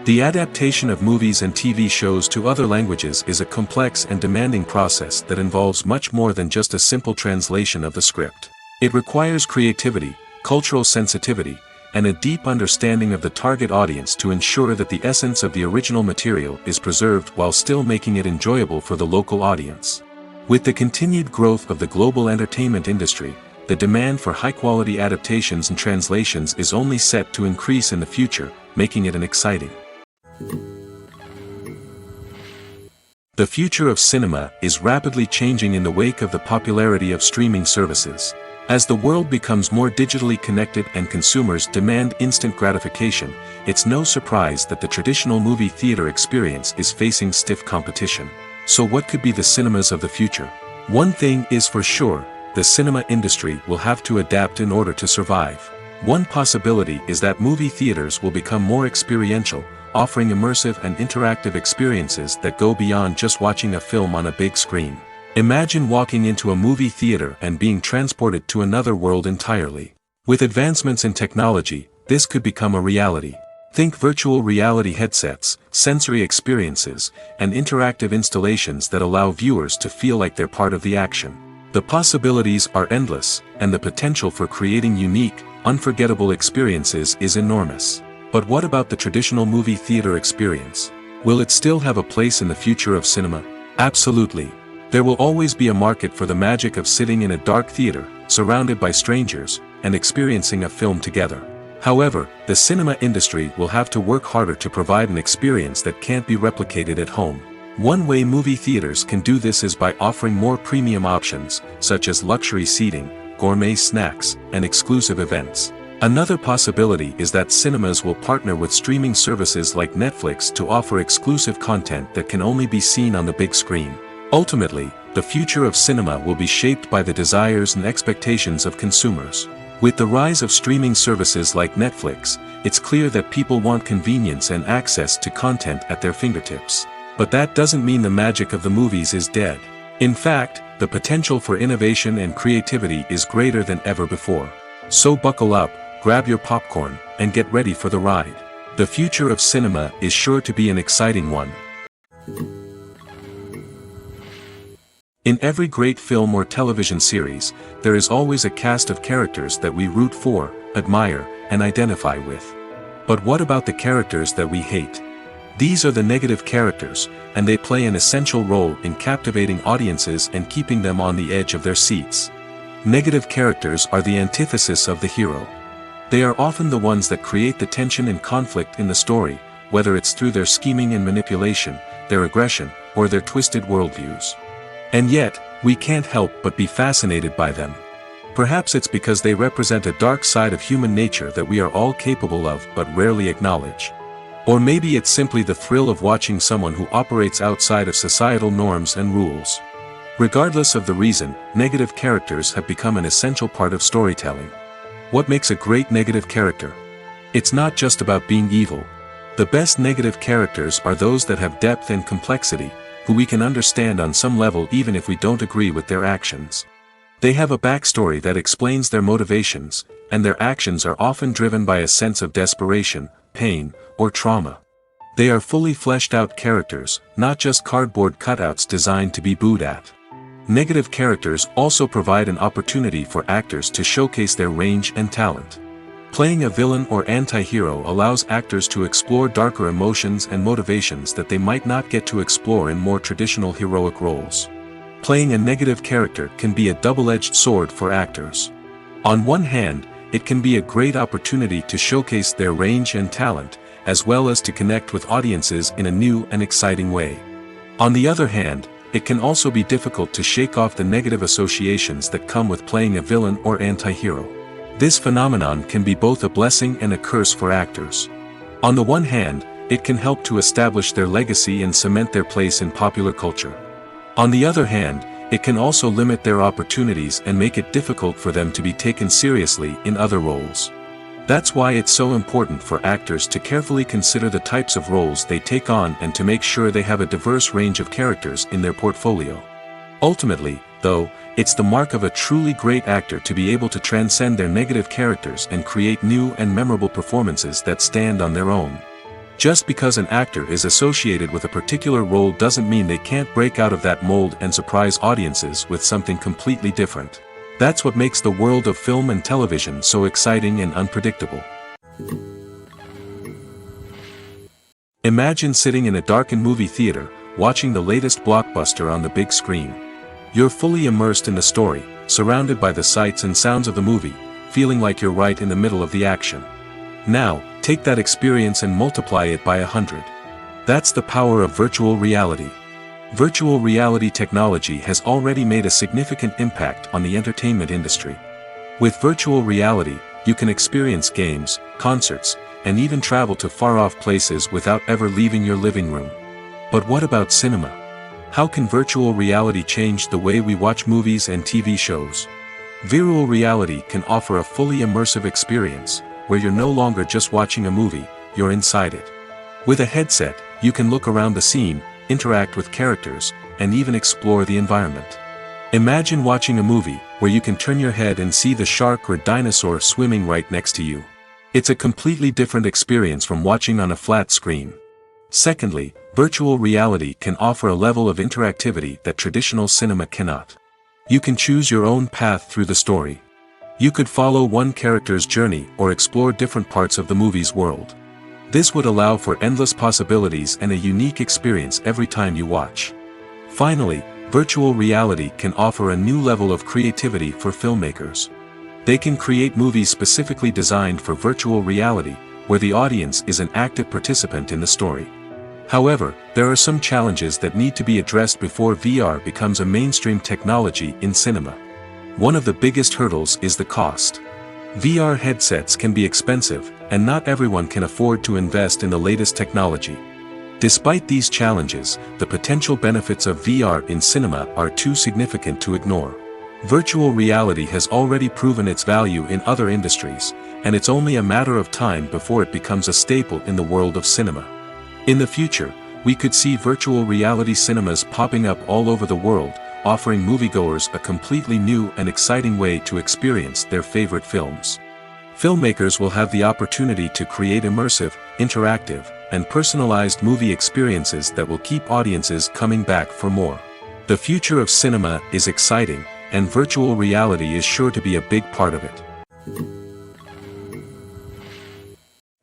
The adaptation of movies and TV shows to other languages is a complex and demanding process that involves much more than just a simple translation of the script. It requires creativity, cultural sensitivity, and a deep understanding of the target audience to ensure that the essence of the original material is preserved while still making it enjoyable for the local audience. With the continued growth of the global entertainment industry, the demand for high-quality adaptations and translations is only set to increase in the future, making it an exciting. The future of cinema is rapidly changing in the wake of the popularity of streaming services. As the world becomes more digitally connected and consumers demand instant gratification, it's no surprise that the traditional movie theater experience is facing stiff competition. So what could be the cinemas of the future? One thing is for sure, the cinema industry will have to adapt in order to survive. One possibility is that movie theaters will become more experiential, offering immersive and interactive experiences that go beyond just watching a film on a big screen. Imagine walking into a movie theater and being transported to another world entirely. With advancements in technology, this could become a reality. Think virtual reality headsets, sensory experiences, and interactive installations that allow viewers to feel like they're part of the action. The possibilities are endless, and the potential for creating unique, unforgettable experiences is enormous. But what about the traditional movie theater experience? Will it still have a place in the future of cinema? Absolutely. There will always be a market for the magic of sitting in a dark theater, surrounded by strangers, and experiencing a film together. However, the cinema industry will have to work harder to provide an experience that can't be replicated at home. One way movie theaters can do this is by offering more premium options, such as luxury seating, gourmet snacks, and exclusive events. Another possibility is that cinemas will partner with streaming services like Netflix to offer exclusive content that can only be seen on the big screen. Ultimately, the future of cinema will be shaped by the desires and expectations of consumers. With the rise of streaming services like Netflix, it's clear that people want convenience and access to content at their fingertips. But that doesn't mean the magic of the movies is dead. In fact, the potential for innovation and creativity is greater than ever before. So buckle up, grab your popcorn, and get ready for the ride. The future of cinema is sure to be an exciting one. In every great film or television series, there is always a cast of characters that we root for, admire, and identify with. But what about the characters that we hate? These are the negative characters, and they play an essential role in captivating audiences and keeping them on the edge of their seats. Negative characters are the antithesis of the hero. They are often the ones that create the tension and conflict in the story, whether it's through their scheming and manipulation, their aggression, or their twisted worldviews. And yet, we can't help but be fascinated by them. Perhaps it's because they represent a dark side of human nature that we are all capable of but rarely acknowledge. Or maybe it's simply the thrill of watching someone who operates outside of societal norms and rules. Regardless of the reason, negative characters have become an essential part of storytelling. What makes a great negative character? It's not just about being evil. The best negative characters are those that have depth and complexity, who we can understand on some level even if we don't agree with their actions. They have a backstory that explains their motivations, and their actions are often driven by a sense of desperation, pain, or trauma. They are fully fleshed out characters, not just cardboard cutouts designed to be booed at. Negative characters also provide an opportunity for actors to showcase their range and talent. Playing a villain or anti-hero allows actors to explore darker emotions and motivations that they might not get to explore in more traditional heroic roles. Playing a negative character can be a double-edged sword for actors. On one hand, it can be a great opportunity to showcase their range and talent, as well as to connect with audiences in a new and exciting way. On the other hand, it can also be difficult to shake off the negative associations that come with playing a villain or anti-hero. This phenomenon can be both a blessing and a curse for actors. On the one hand, it can help to establish their legacy and cement their place in popular culture. On the other hand, it can also limit their opportunities and make it difficult for them to be taken seriously in other roles. That's why it's so important for actors to carefully consider the types of roles they take on and to make sure they have a diverse range of characters in their portfolio. Ultimately, though, it's the mark of a truly great actor to be able to transcend their negative characters and create new and memorable performances that stand on their own. Just because an actor is associated with a particular role doesn't mean they can't break out of that mold and surprise audiences with something completely different. That's what makes the world of film and television so exciting and unpredictable. Imagine sitting in a darkened movie theater, watching the latest blockbuster on the big screen. You're fully immersed in the story, surrounded by the sights and sounds of the movie, feeling like you're right in the middle of the action. Now, take that experience and multiply it by 100. That's the power of virtual reality. Virtual reality technology has already made a significant impact on the entertainment industry. With virtual reality, you can experience games, concerts, and even travel to far-off places without ever leaving your living room. But what about cinema? How can virtual reality change the way we watch movies and TV shows? Virtual reality can offer a fully immersive experience, where you're no longer just watching a movie, you're inside it. With a headset, you can look around the scene, interact with characters, and even explore the environment. Imagine watching a movie, where you can turn your head and see the shark or dinosaur swimming right next to you. It's a completely different experience from watching on a flat screen. Secondly, virtual reality can offer a level of interactivity that traditional cinema cannot. You can choose your own path through the story. You could follow one character's journey or explore different parts of the movie's world. This would allow for endless possibilities and a unique experience every time you watch. Finally, virtual reality can offer a new level of creativity for filmmakers. They can create movies specifically designed for virtual reality, where the audience is an active participant in the story. However, there are some challenges that need to be addressed before VR becomes a mainstream technology in cinema. One of the biggest hurdles is the cost. VR headsets can be expensive, and not everyone can afford to invest in the latest technology. Despite these challenges, the potential benefits of VR in cinema are too significant to ignore. Virtual reality has already proven its value in other industries, and it's only a matter of time before it becomes a staple in the world of cinema. In the future, we could see virtual reality cinemas popping up all over the world, offering moviegoers a completely new and exciting way to experience their favorite films. Filmmakers will have the opportunity to create immersive, interactive, and personalized movie experiences that will keep audiences coming back for more. The future of cinema is exciting, and virtual reality is sure to be a big part of it.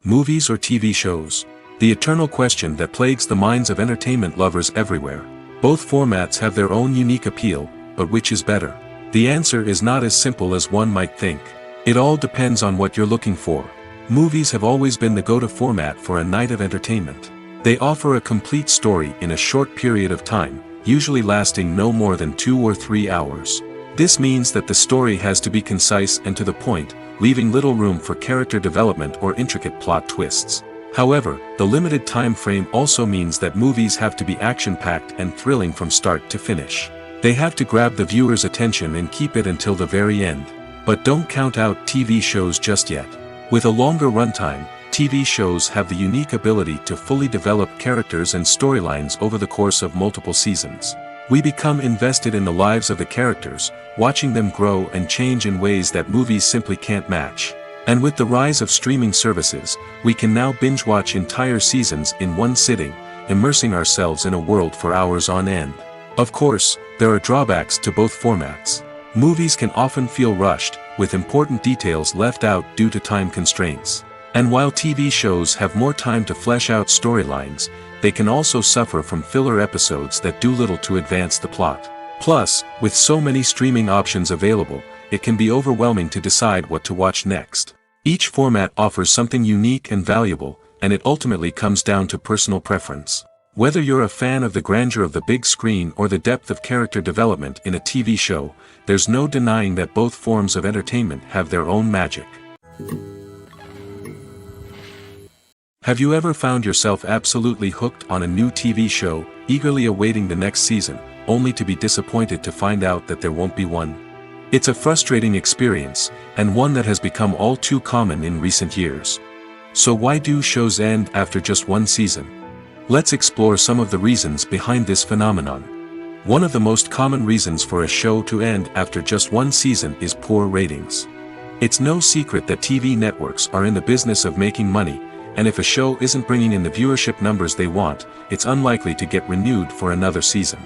Movies or TV shows? The eternal question that plagues the minds of entertainment lovers everywhere. Both formats have their own unique appeal, but which is better? The answer is not as simple as one might think. It all depends on what you're looking for. Movies have always been the go-to format for a night of entertainment. They offer a complete story in a short period of time, usually lasting no more than 2 or 3 hours. This means that the story has to be concise and to the point, leaving little room for character development or intricate plot twists. However, the limited time frame also means that movies have to be action-packed and thrilling from start to finish. They have to grab the viewer's attention and keep it until the very end. But don't count out TV shows just yet. With a longer runtime, TV shows have the unique ability to fully develop characters and storylines over the course of multiple seasons. We become invested in the lives of the characters, watching them grow and change in ways that movies simply can't match. And with the rise of streaming services, we can now binge-watch entire seasons in one sitting, immersing ourselves in a world for hours on end. Of course, there are drawbacks to both formats. Movies can often feel rushed, with important details left out due to time constraints. And while TV shows have more time to flesh out storylines, they can also suffer from filler episodes that do little to advance the plot. Plus, with so many streaming options available, it can be overwhelming to decide what to watch next. Each format offers something unique and valuable, and it ultimately comes down to personal preference. Whether you're a fan of the grandeur of the big screen or the depth of character development in a TV show, there's no denying that both forms of entertainment have their own magic. Have you ever found yourself absolutely hooked on a new TV show, eagerly awaiting the next season, only to be disappointed to find out that there won't be one? It's a frustrating experience, and one that has become all too common in recent years. So why do shows end after just one season? Let's explore some of the reasons behind this phenomenon. One of the most common reasons for a show to end after just one season is poor ratings. It's no secret that TV networks are in the business of making money, and if a show isn't bringing in the viewership numbers they want, it's unlikely to get renewed for another season.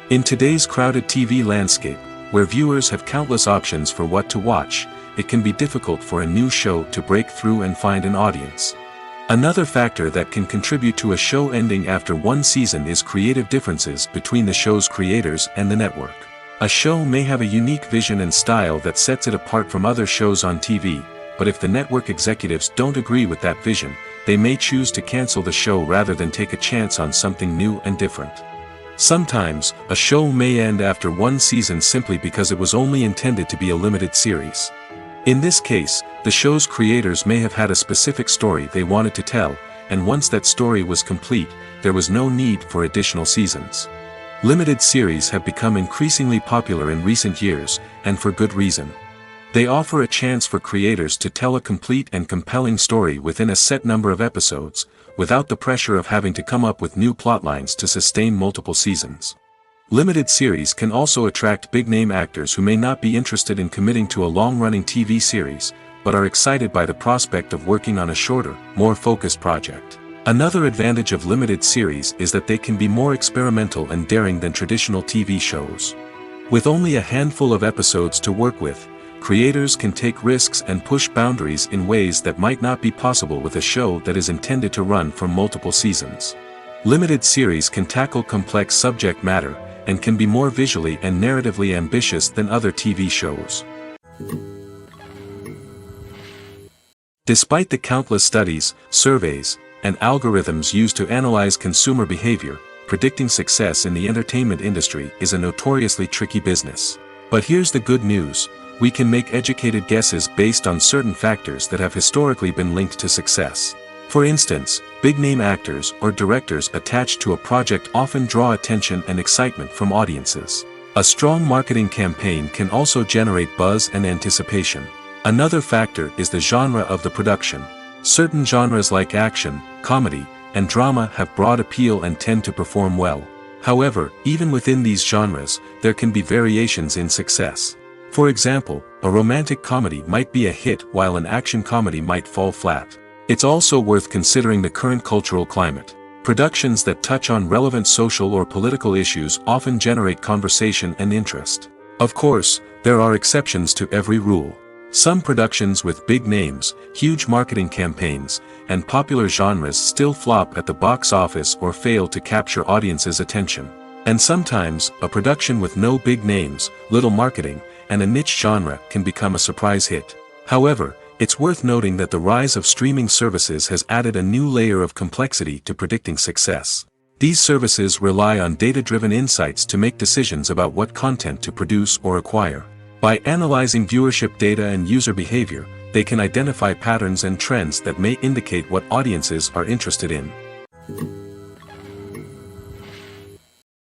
In today's crowded TV landscape, where viewers have countless options for what to watch, it can be difficult for a new show to break through and find an audience. Another factor that can contribute to a show ending after one season is creative differences between the show's creators and the network. A show may have a unique vision and style that sets it apart from other shows on TV, but if the network executives don't agree with that vision, they may choose to cancel the show rather than take a chance on something new and different. Sometimes, a show may end after one season simply because it was only intended to be a limited series. In this case, the show's creators may have had a specific story they wanted to tell, and once that story was complete, there was no need for additional seasons. Limited series have become increasingly popular in recent years, and for good reason. They offer a chance for creators to tell a complete and compelling story within a set number of episodes, without the pressure of having to come up with new plotlines to sustain multiple seasons. Limited series can also attract big-name actors who may not be interested in committing to a long-running TV series, but are excited by the prospect of working on a shorter, more focused project. Another advantage of limited series is that they can be more experimental and daring than traditional TV shows. With only a handful of episodes to work with, creators can take risks and push boundaries in ways that might not be possible with a show that is intended to run for multiple seasons. Limited series can tackle complex subject matter, and can be more visually and narratively ambitious than other TV shows. Despite the countless studies, surveys, and algorithms used to analyze consumer behavior, predicting success in the entertainment industry is a notoriously tricky business. But here's the good news: we can make educated guesses based on certain factors that have historically been linked to success. For instance, big-name actors or directors attached to a project often draw attention and excitement from audiences. A strong marketing campaign can also generate buzz and anticipation. Another factor is the genre of the production. Certain genres like action, comedy, and drama have broad appeal and tend to perform well. However, even within these genres, there can be variations in success. For example, a romantic comedy might be a hit while an action comedy might fall flat. It's also worth considering the current cultural climate. Productions that touch on relevant social or political issues often generate conversation and interest. Of course, there are exceptions to every rule. Some productions with big names, huge marketing campaigns, and popular genres still flop at the box office or fail to capture audiences' attention. And sometimes, a production with no big names, little marketing, and a niche genre can become a surprise hit. However, it's worth noting that the rise of streaming services has added a new layer of complexity to predicting success. These services rely on data-driven insights to make decisions about what content to produce or acquire. By analyzing viewership data and user behavior, they can identify patterns and trends that may indicate what audiences are interested in.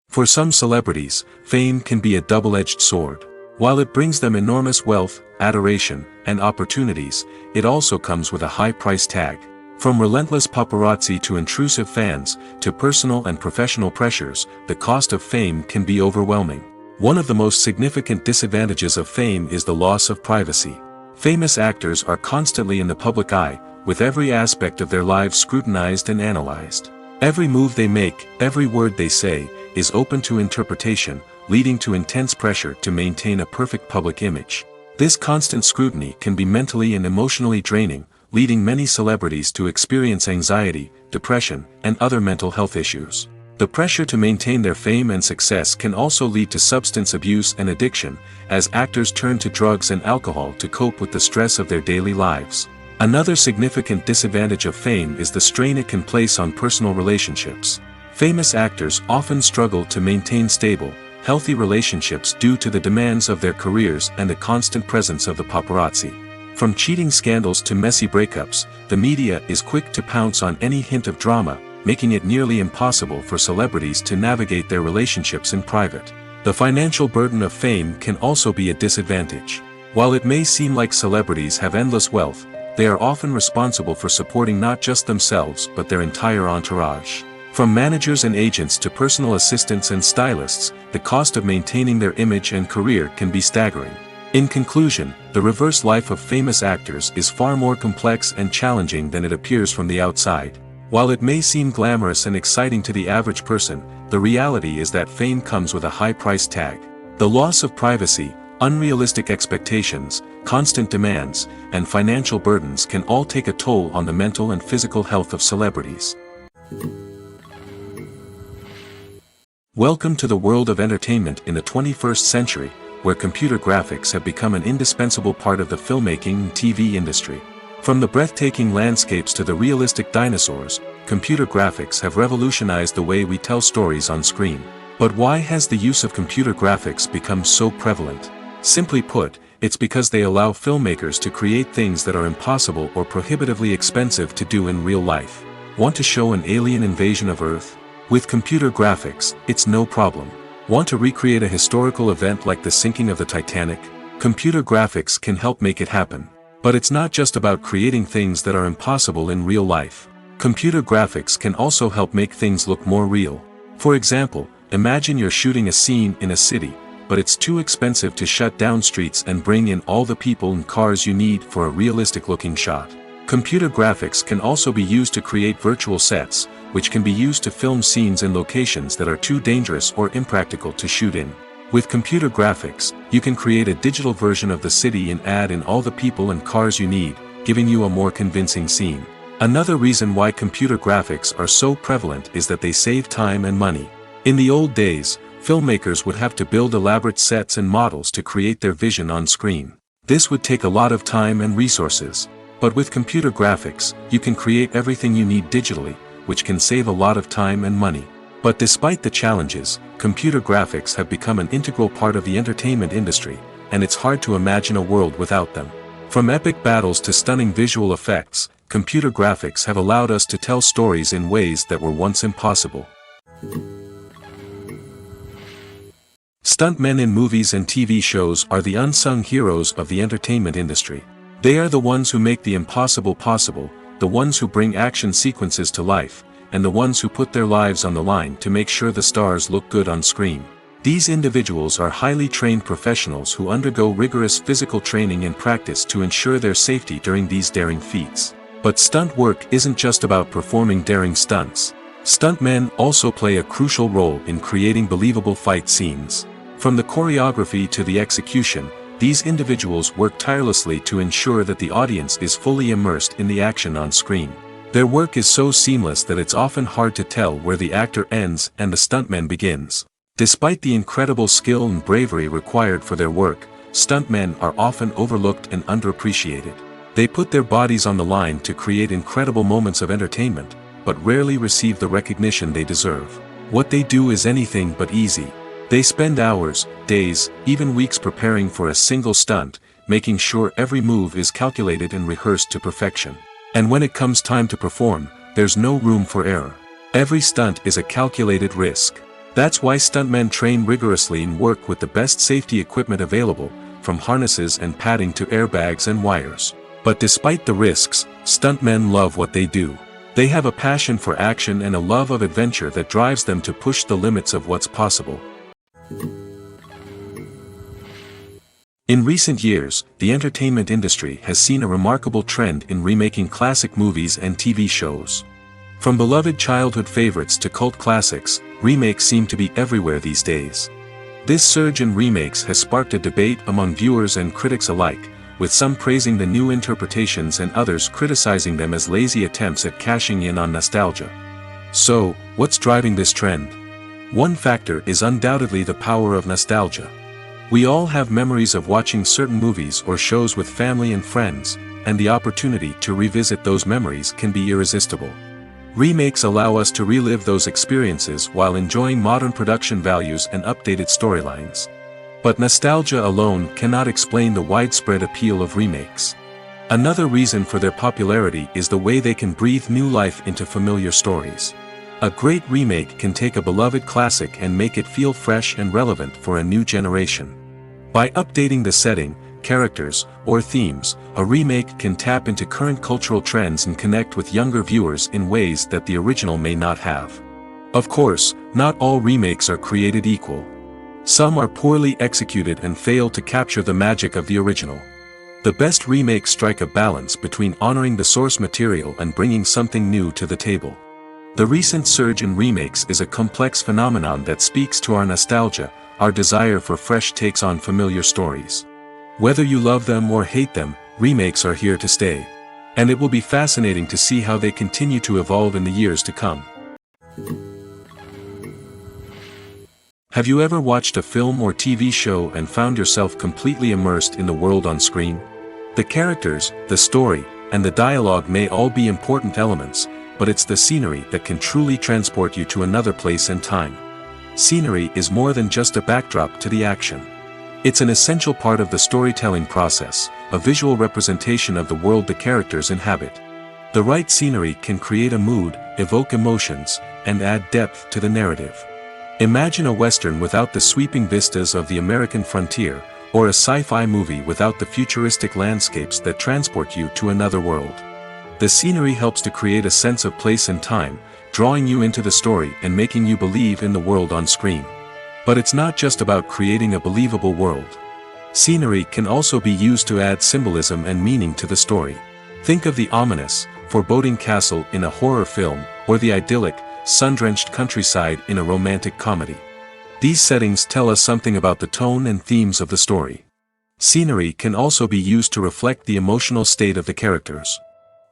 For some celebrities, fame can be a double-edged sword. While it brings them enormous wealth, adoration, and opportunities, it also comes with a high price tag. From relentless paparazzi to intrusive fans, to personal and professional pressures, the cost of fame can be overwhelming. One of the most significant disadvantages of fame is the loss of privacy. Famous actors are constantly in the public eye, with every aspect of their lives scrutinized and analyzed. Every move they make, every word they say, is open to interpretation, leading to intense pressure to maintain a perfect public image. This constant scrutiny can be mentally and emotionally draining, leading many celebrities to experience anxiety, depression, and other mental health issues. The pressure to maintain their fame and success can also lead to substance abuse and addiction, as actors turn to drugs and alcohol to cope with the stress of their daily lives. Another significant disadvantage of fame is the strain it can place on personal relationships. Famous actors often struggle to maintain stable, healthy relationships due to the demands of their careers and the constant presence of the paparazzi. From cheating scandals to messy breakups, the media is quick to pounce on any hint of drama, making it nearly impossible for celebrities to navigate their relationships in private. The financial burden of fame can also be a disadvantage. While it may seem like celebrities have endless wealth, they are often responsible for supporting not just themselves but their entire entourage. From managers and agents to personal assistants and stylists, the cost of maintaining their image and career can be staggering. In conclusion, the reverse life of famous actors is far more complex and challenging than it appears from the outside. While it may seem glamorous and exciting to the average person, the reality is that fame comes with a high price tag. The loss of privacy, unrealistic expectations, constant demands, and financial burdens can all take a toll on the mental and physical health of celebrities. Welcome to the world of entertainment in the 21st century, where computer graphics have become an indispensable part of the filmmaking and TV industry. From the breathtaking landscapes to the realistic dinosaurs, computer graphics have revolutionized the way we tell stories on screen. But why has the use of computer graphics become so prevalent? Simply put, it's because they allow filmmakers to create things that are impossible or prohibitively expensive to do in real life. Want to show an alien invasion of Earth? With computer graphics, it's no problem. Want to recreate a historical event like the sinking of the Titanic? Computer graphics can help make it happen. But it's not just about creating things that are impossible in real life. Computer graphics can also help make things look more real. For example, imagine you're shooting a scene in a city, but it's too expensive to shut down streets and bring in all the people and cars you need for a realistic-looking shot. Computer graphics can also be used to create virtual sets, which can be used to film scenes in locations that are too dangerous or impractical to shoot in. With computer graphics, you can create a digital version of the city and add in all the people and cars you need, giving you a more convincing scene. Another reason why computer graphics are so prevalent is that they save time and money. In the old days, filmmakers would have to build elaborate sets and models to create their vision on screen. This would take a lot of time and resources. But with computer graphics, you can create everything you need digitally, which can save a lot of time and money. But despite the challenges, computer graphics have become an integral part of the entertainment industry, and it's hard to imagine a world without them. From epic battles to stunning visual effects, computer graphics have allowed us to tell stories in ways that were once impossible. Stuntmen in movies and TV shows are the unsung heroes of the entertainment industry. They are the ones who make the impossible possible, the ones who bring action sequences to life, and the ones who put their lives on the line to make sure the stars look good on screen. These individuals are highly trained professionals who undergo rigorous physical training and practice to ensure their safety during these daring feats. But stunt work isn't just about performing daring stunts. Stuntmen also play a crucial role in creating believable fight scenes. From the choreography to the execution, these individuals work tirelessly to ensure that the audience is fully immersed in the action on screen. Their work is so seamless that it's often hard to tell where the actor ends and the stuntman begins. Despite the incredible skill and bravery required for their work, stuntmen are often overlooked and underappreciated. They put their bodies on the line to create incredible moments of entertainment, but rarely receive the recognition they deserve. What they do is anything but easy. They spend hours, days, even weeks preparing for a single stunt, making sure every move is calculated and rehearsed to perfection. And when it comes time to perform, there's no room for error. Every stunt is a calculated risk. That's why stuntmen train rigorously and work with the best safety equipment available, from harnesses and padding to airbags and wires. But despite the risks, stuntmen love what they do. They have a passion for action and a love of adventure that drives them to push the limits of what's possible. In recent years, the entertainment industry has seen a remarkable trend in remaking classic movies and TV shows. From beloved childhood favorites to cult classics, remakes seem to be everywhere these days. This surge in remakes has sparked a debate among viewers and critics alike, with some praising the new interpretations and others criticizing them as lazy attempts at cashing in on nostalgia. So, what's driving this trend? One factor is undoubtedly the power of nostalgia. We all have memories of watching certain movies or shows with family and friends, and the opportunity to revisit those memories can be irresistible. Remakes allow us to relive those experiences while enjoying modern production values and updated storylines. But nostalgia alone cannot explain the widespread appeal of remakes. Another reason for their popularity is the way they can breathe new life into familiar stories. A great remake can take a beloved classic and make it feel fresh and relevant for a new generation. By updating the setting, characters, or themes, a remake can tap into current cultural trends and connect with younger viewers in ways that the original may not have. Of course, not all remakes are created equal. Some are poorly executed and fail to capture the magic of the original. The best remakes strike a balance between honoring the source material and bringing something new to the table. The recent surge in remakes is a complex phenomenon that speaks to our nostalgia, our desire for fresh takes on familiar stories. Whether you love them or hate them, remakes are here to stay. And it will be fascinating to see how they continue to evolve in the years to come. Have you ever watched a film or TV show and found yourself completely immersed in the world on screen? The characters, the story, and the dialogue may all be important elements, but it's the scenery that can truly transport you to another place and time. Scenery is more than just a backdrop to the action. It's an essential part of the storytelling process, a visual representation of the world the characters inhabit. The right scenery can create a mood, evoke emotions, and add depth to the narrative. Imagine a Western without the sweeping vistas of the American frontier, or a sci-fi movie without the futuristic landscapes that transport you to another world. The scenery helps to create a sense of place and time, drawing you into the story and making you believe in the world on screen. But it's not just about creating a believable world. Scenery can also be used to add symbolism and meaning to the story. Think of the ominous, foreboding castle in a horror film, or the idyllic, sun-drenched countryside in a romantic comedy. These settings tell us something about the tone and themes of the story. Scenery can also be used to reflect the emotional state of the characters.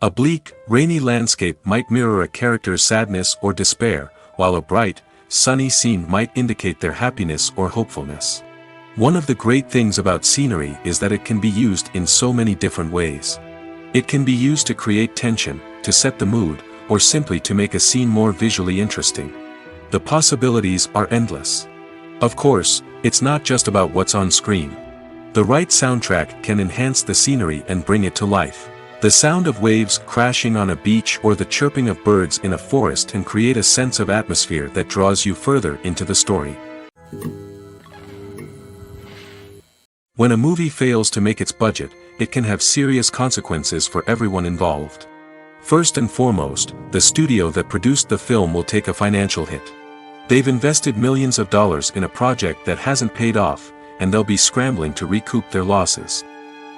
A bleak, rainy landscape might mirror a character's sadness or despair, while a bright, sunny scene might indicate their happiness or hopefulness. One of the great things about scenery is that it can be used in so many different ways. It can be used to create tension, to set the mood, or simply to make a scene more visually interesting. The possibilities are endless. Of course, it's not just about what's on screen. The right soundtrack can enhance the scenery and bring it to life. The sound of waves crashing on a beach or the chirping of birds in a forest can create a sense of atmosphere that draws you further into the story. When a movie fails to make its budget, it can have serious consequences for everyone involved. First and foremost, the studio that produced the film will take a financial hit. They've invested millions of dollars in a project that hasn't paid off, and they'll be scrambling to recoup their losses.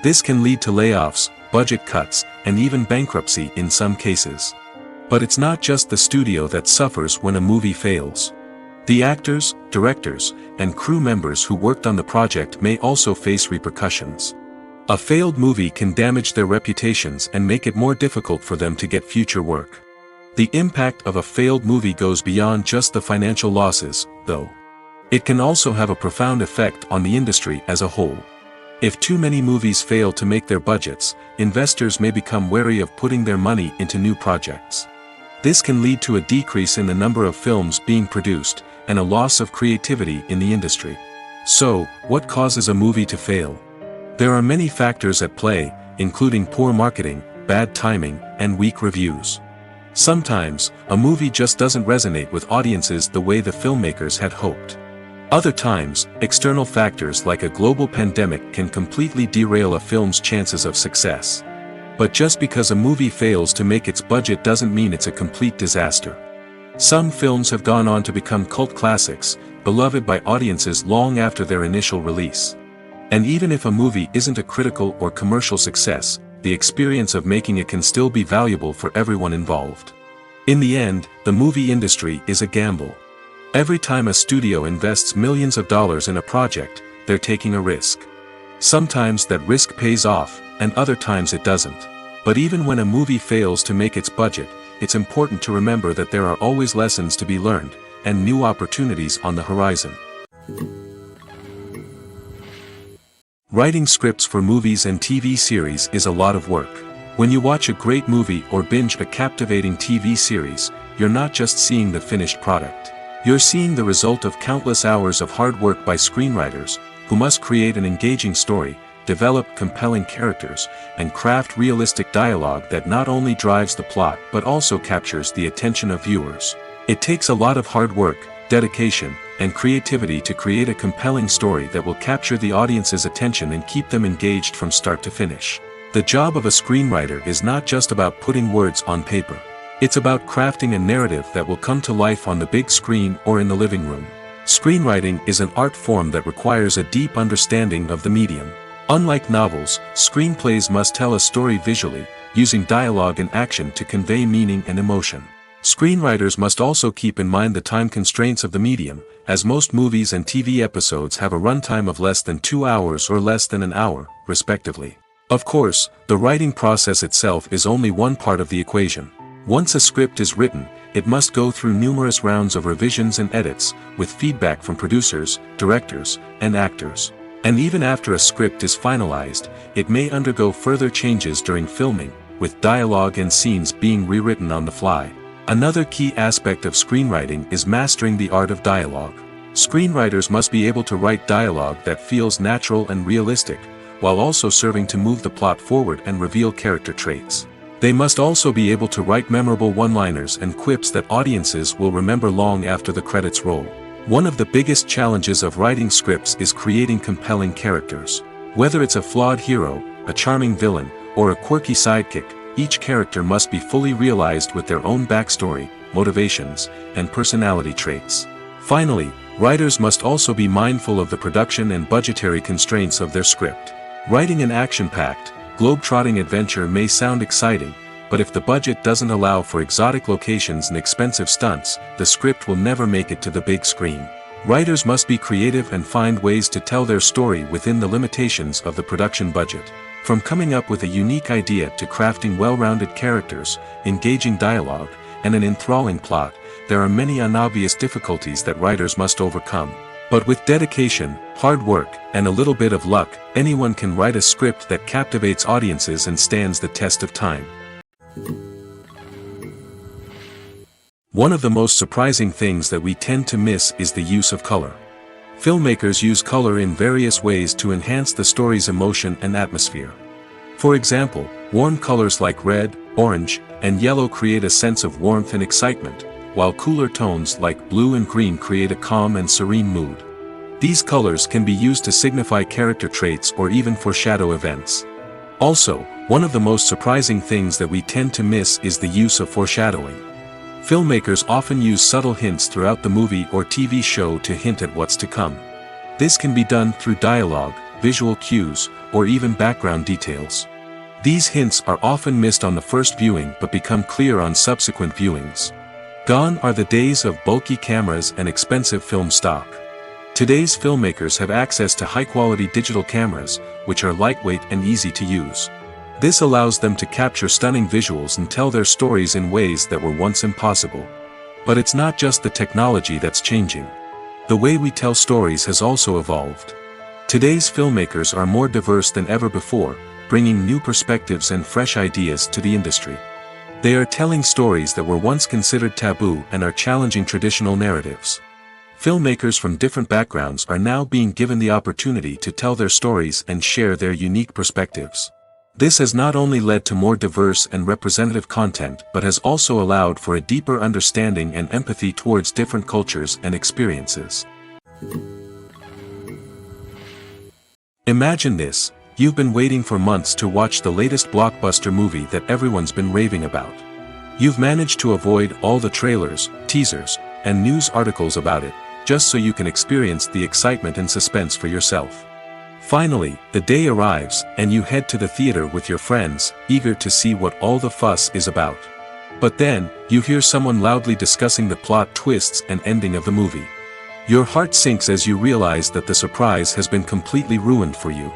This can lead to layoffs, budget cuts, and even bankruptcy in some cases. But it's not just the studio that suffers when a movie fails. The actors, directors, and crew members who worked on the project may also face repercussions. A failed movie can damage their reputations and make it more difficult for them to get future work. The impact of a failed movie goes beyond just the financial losses, though. It can also have a profound effect on the industry as a whole. If too many movies fail to make their budgets, investors may become wary of putting their money into new projects. This can lead to a decrease in the number of films being produced, and a loss of creativity in the industry. So, what causes a movie to fail? There are many factors at play, including poor marketing, bad timing, and weak reviews. Sometimes, a movie just doesn't resonate with audiences the way the filmmakers had hoped. Other times, external factors like a global pandemic can completely derail a film's chances of success. But just because a movie fails to make its budget doesn't mean it's a complete disaster. Some films have gone on to become cult classics, beloved by audiences long after their initial release. And even if a movie isn't a critical or commercial success, the experience of making it can still be valuable for everyone involved. In the end, the movie industry is a gamble. Every time a studio invests millions of dollars in a project, they're taking a risk. Sometimes that risk pays off, and other times it doesn't. But even when a movie fails to make its budget, it's important to remember that there are always lessons to be learned, and new opportunities on the horizon. Writing scripts for movies and TV series is a lot of work. When you watch a great movie or binge a captivating TV series, you're not just seeing the finished product. You're seeing the result of countless hours of hard work by screenwriters, who must create an engaging story, develop compelling characters, and craft realistic dialogue that not only drives the plot but also captures the attention of viewers. It takes a lot of hard work, dedication, and creativity to create a compelling story that will capture the audience's attention and keep them engaged from start to finish. The job of a screenwriter is not just about putting words on paper. It's about crafting a narrative that will come to life on the big screen or in the living room. Screenwriting is an art form that requires a deep understanding of the medium. Unlike novels, screenplays must tell a story visually, using dialogue and action to convey meaning and emotion. Screenwriters must also keep in mind the time constraints of the medium, as most movies and TV episodes have a runtime of less than 2 hours or less than an hour, respectively. Of course, the writing process itself is only one part of the equation. Once a script is written, it must go through numerous rounds of revisions and edits, with feedback from producers, directors, and actors. And even after a script is finalized, it may undergo further changes during filming, with dialogue and scenes being rewritten on the fly. Another key aspect of screenwriting is mastering the art of dialogue. Screenwriters must be able to write dialogue that feels natural and realistic, while also serving to move the plot forward and reveal character traits. They must also be able to write memorable one-liners and quips that audiences will remember long after the credits roll. One of the biggest challenges of writing scripts is creating compelling characters. Whether it's a flawed hero, a charming villain, or a quirky sidekick, each character must be fully realized with their own backstory, motivations, and personality traits. Finally, writers must also be mindful of the production and budgetary constraints of their script. Writing an action-packed, globe-trotting adventure may sound exciting, but if the budget doesn't allow for exotic locations and expensive stunts, the script will never make it to the big screen. Writers must be creative and find ways to tell their story within the limitations of the production budget. From coming up with a unique idea to crafting well-rounded characters, engaging dialogue, and an enthralling plot, there are many unobvious difficulties that writers must overcome. But with dedication, hard work, and a little bit of luck, anyone can write a script that captivates audiences and stands the test of time. One of the most surprising things that we tend to miss is the use of color. Filmmakers use color in various ways to enhance the story's emotion and atmosphere. For example, warm colors like red, orange, and yellow create a sense of warmth and excitement, while cooler tones like blue and green create a calm and serene mood. These colors can be used to signify character traits or even foreshadow events. Also, one of the most surprising things that we tend to miss is the use of foreshadowing. Filmmakers often use subtle hints throughout the movie or TV show to hint at what's to come. This can be done through dialogue, visual cues, or even background details. These hints are often missed on the first viewing but become clear on subsequent viewings. Gone are the days of bulky cameras and expensive film stock. Today's filmmakers have access to high-quality digital cameras, which are lightweight and easy to use. This allows them to capture stunning visuals and tell their stories in ways that were once impossible. But it's not just the technology that's changing. The way we tell stories has also evolved. Today's filmmakers are more diverse than ever before, bringing new perspectives and fresh ideas to the industry. They are telling stories that were once considered taboo and are challenging traditional narratives. Filmmakers from different backgrounds are now being given the opportunity to tell their stories and share their unique perspectives. This has not only led to more diverse and representative content but has also allowed for a deeper understanding and empathy towards different cultures and experiences. Imagine this: you've been waiting for months to watch the latest blockbuster movie that everyone's been raving about. You've managed to avoid all the trailers, teasers, and news articles about it, just so you can experience the excitement and suspense for yourself. Finally, the day arrives, and you head to the theater with your friends, eager to see what all the fuss is about. But then, you hear someone loudly discussing the plot twists and ending of the movie. Your heart sinks as you realize that the surprise has been completely ruined for you.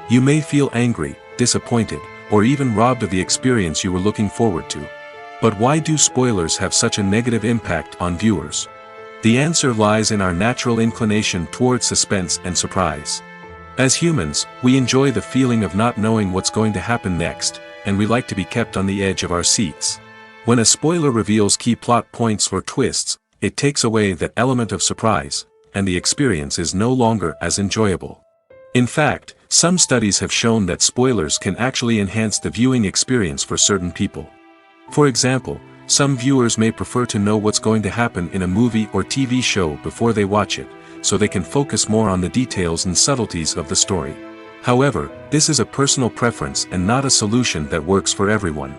You may feel angry, disappointed, or even robbed of the experience you were looking forward to. But why do spoilers have such a negative impact on viewers? The answer lies in our natural inclination toward suspense and surprise. As humans, we enjoy the feeling of not knowing what's going to happen next, and we like to be kept on the edge of our seats. When a spoiler reveals key plot points or twists, it takes away that element of surprise, and the experience is no longer as enjoyable. In fact, some studies have shown that spoilers can actually enhance the viewing experience for certain people. For example, some viewers may prefer to know what's going to happen in a movie or TV show before they watch it, so they can focus more on the details and subtleties of the story. However, this is a personal preference and not a solution that works for everyone.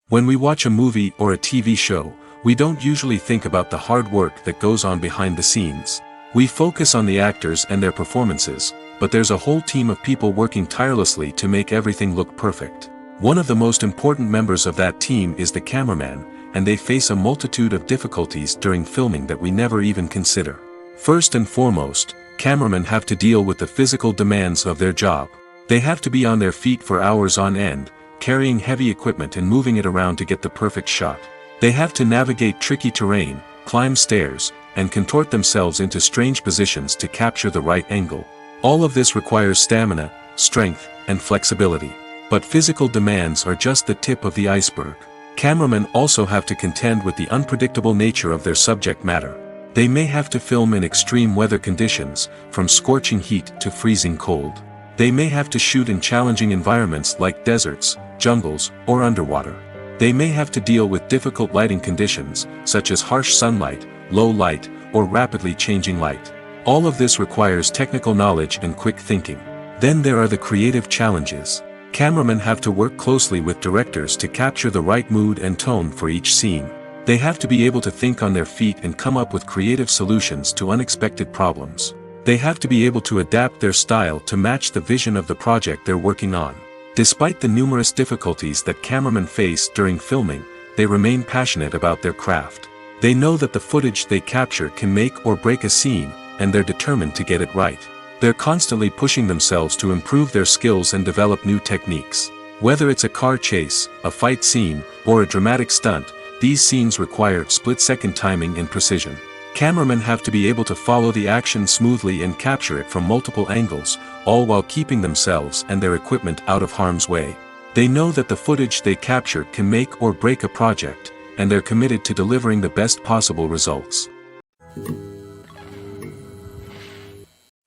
When we watch a movie or a TV show, we don't usually think about the hard work that goes on behind the scenes. We focus on the actors and their performances, but there's a whole team of people working tirelessly to make everything look perfect. One of the most important members of that team is the cameraman, and they face a multitude of difficulties during filming that we never even consider. First and foremost, cameramen have to deal with the physical demands of their job. They have to be on their feet for hours on end, carrying heavy equipment and moving it around to get the perfect shot. They have to navigate tricky terrain, climb stairs, and contort themselves into strange positions to capture the right angle. All of this requires stamina, strength, and flexibility. But physical demands are just the tip of the iceberg. Cameramen also have to contend with the unpredictable nature of their subject matter. They may have to film in extreme weather conditions, from scorching heat to freezing cold. They may have to shoot in challenging environments like deserts, jungles, or underwater. They may have to deal with difficult lighting conditions, such as harsh sunlight, low light, or rapidly changing light. All of this requires technical knowledge and quick thinking. Then there are the creative challenges. Cameramen have to work closely with directors to capture the right mood and tone for each scene. They have to be able to think on their feet and come up with creative solutions to unexpected problems. They have to be able to adapt their style to match the vision of the project they're working on. Despite the numerous difficulties that cameramen face during filming, they remain passionate about their craft. They know that the footage they capture can make or break a scene, and they're determined to get it right. They're constantly pushing themselves to improve their skills and develop new techniques. Whether it's a car chase, a fight scene, or a dramatic stunt, these scenes require split-second timing and precision. Cameramen have to be able to follow the action smoothly and capture it from multiple angles, all while keeping themselves and their equipment out of harm's way. They know that the footage they capture can make or break a project, and they're committed to delivering the best possible results.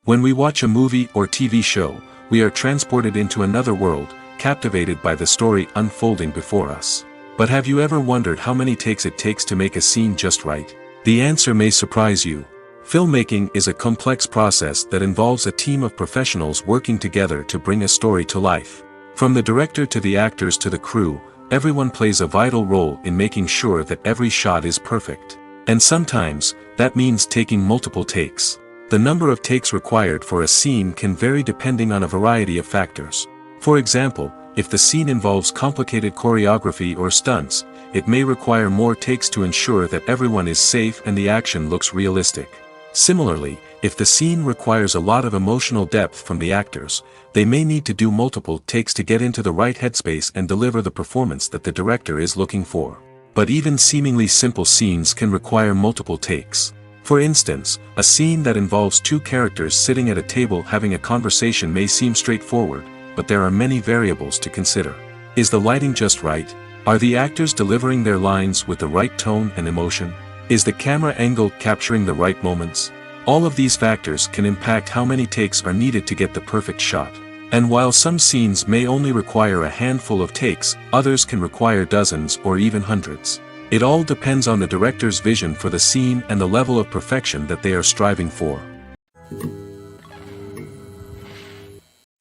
When we watch a movie or TV show, we are transported into another world, captivated by the story unfolding before us. But have you ever wondered how many takes it takes to make a scene just right? The answer may surprise you. Filmmaking is a complex process that involves a team of professionals working together to bring a story to life. From the director to the actors to the crew, everyone plays a vital role in making sure that every shot is perfect. And sometimes, that means taking multiple takes. The number of takes required for a scene can vary depending on a variety of factors. For example, if the scene involves complicated choreography or stunts, it may require more takes to ensure that everyone is safe and the action looks realistic. Similarly, if the scene requires a lot of emotional depth from the actors, they may need to do multiple takes to get into the right headspace and deliver the performance that the director is looking for. But even seemingly simple scenes can require multiple takes. For instance, a scene that involves two characters sitting at a table having a conversation may seem straightforward, but there are many variables to consider. Is the lighting just right? Are the actors delivering their lines with the right tone and emotion? Is the camera angle capturing the right moments? All of these factors can impact how many takes are needed to get the perfect shot. And while some scenes may only require a handful of takes, others can require dozens or even hundreds. It all depends on the director's vision for the scene and the level of perfection that they are striving for.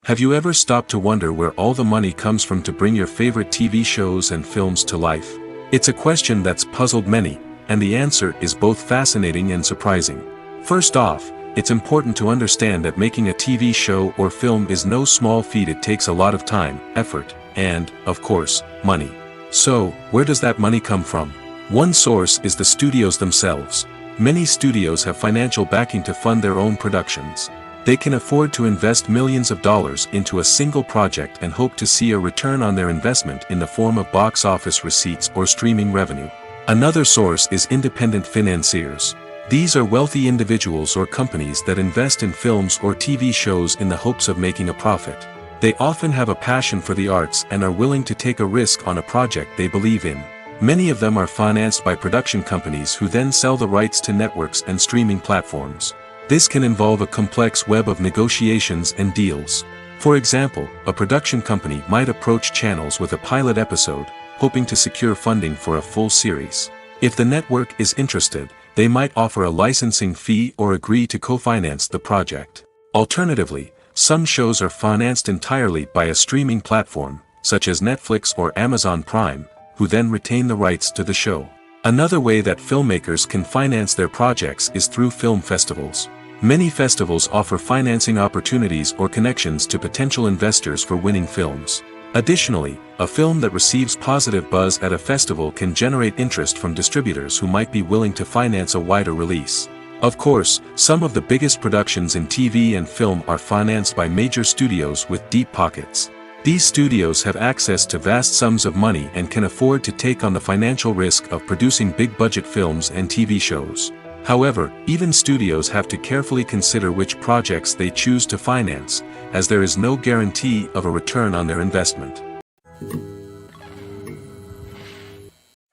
Have you ever stopped to wonder where all the money comes from to bring your favorite TV shows and films to life? It's a question that's puzzled many, and the answer is both fascinating and surprising. First off, it's important to understand that making a TV show or film is no small feat. It takes a lot of time, effort, and, of course, money. So, where does that money come from? One source is the studios themselves. Many studios have financial backing to fund their own productions. They can afford to invest millions of dollars into a single project and hope to see a return on their investment in the form of box office receipts or streaming revenue. Another source is independent financiers. These are wealthy individuals or companies that invest in films or TV shows in the hopes of making a profit. They often have a passion for the arts and are willing to take a risk on a project they believe in. Many of them are financed by production companies who then sell the rights to networks and streaming platforms. This can involve a complex web of negotiations and deals. For example, a production company might approach channels with a pilot episode, hoping to secure funding for a full series. If the network is interested, they might offer a licensing fee or agree to co-finance the project. Alternatively, some shows are financed entirely by a streaming platform, such as Netflix or Amazon Prime, who then retain the rights to the show. Another way that filmmakers can finance their projects is through film festivals. Many festivals offer financing opportunities or connections to potential investors for winning films. Additionally, a film that receives positive buzz at a festival can generate interest from distributors who might be willing to finance a wider release. Of course, some of the biggest productions in TV and film are financed by major studios with deep pockets. These studios have access to vast sums of money and can afford to take on the financial risk of producing big-budget films and TV shows. However, even studios have to carefully consider which projects they choose to finance, as there is no guarantee of a return on their investment.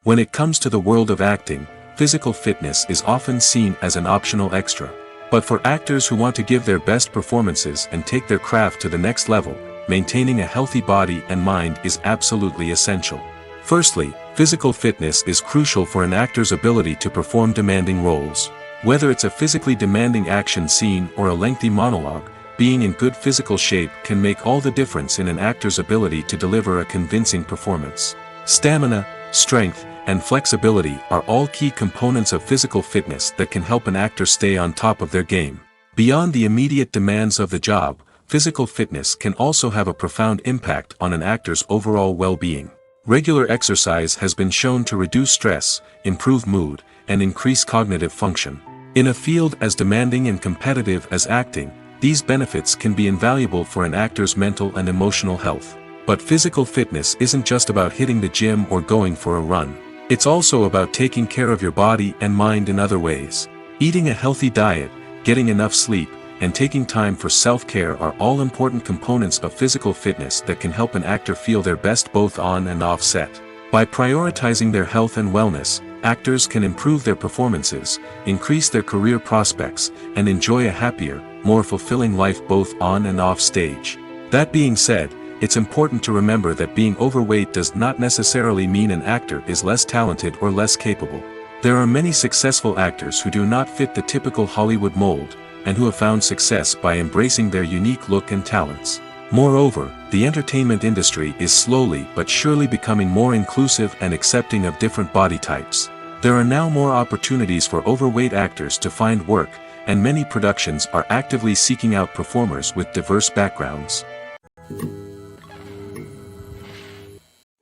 When it comes to the world of acting, physical fitness is often seen as an optional extra. But for actors who want to give their best performances and take their craft to the next level, maintaining a healthy body and mind is absolutely essential. Firstly, physical fitness is crucial for an actor's ability to perform demanding roles. Whether it's a physically demanding action scene or a lengthy monologue, being in good physical shape can make all the difference in an actor's ability to deliver a convincing performance. Stamina, strength, and flexibility are all key components of physical fitness that can help an actor stay on top of their game. Beyond the immediate demands of the job, physical fitness can also have a profound impact on an actor's overall well-being. Regular exercise has been shown to reduce stress, improve mood, and increase cognitive function. In a field as demanding and competitive as acting, these benefits can be invaluable for an actor's mental and emotional health. But physical fitness isn't just about hitting the gym or going for a run. It's also about taking care of your body and mind in other ways. Eating a healthy diet, getting enough sleep, and taking time for self-care are all important components of physical fitness that can help an actor feel their best both on and off set. By prioritizing their health and wellness, actors can improve their performances, increase their career prospects, and enjoy a happier, more fulfilling life both on and off stage. That being said, it's important to remember that being overweight does not necessarily mean an actor is less talented or less capable. There are many successful actors who do not fit the typical Hollywood mold, and who have found success by embracing their unique look and talents. Moreover, the entertainment industry is slowly but surely becoming more inclusive and accepting of different body types. There are now more opportunities for overweight actors to find work, and many productions are actively seeking out performers with diverse backgrounds.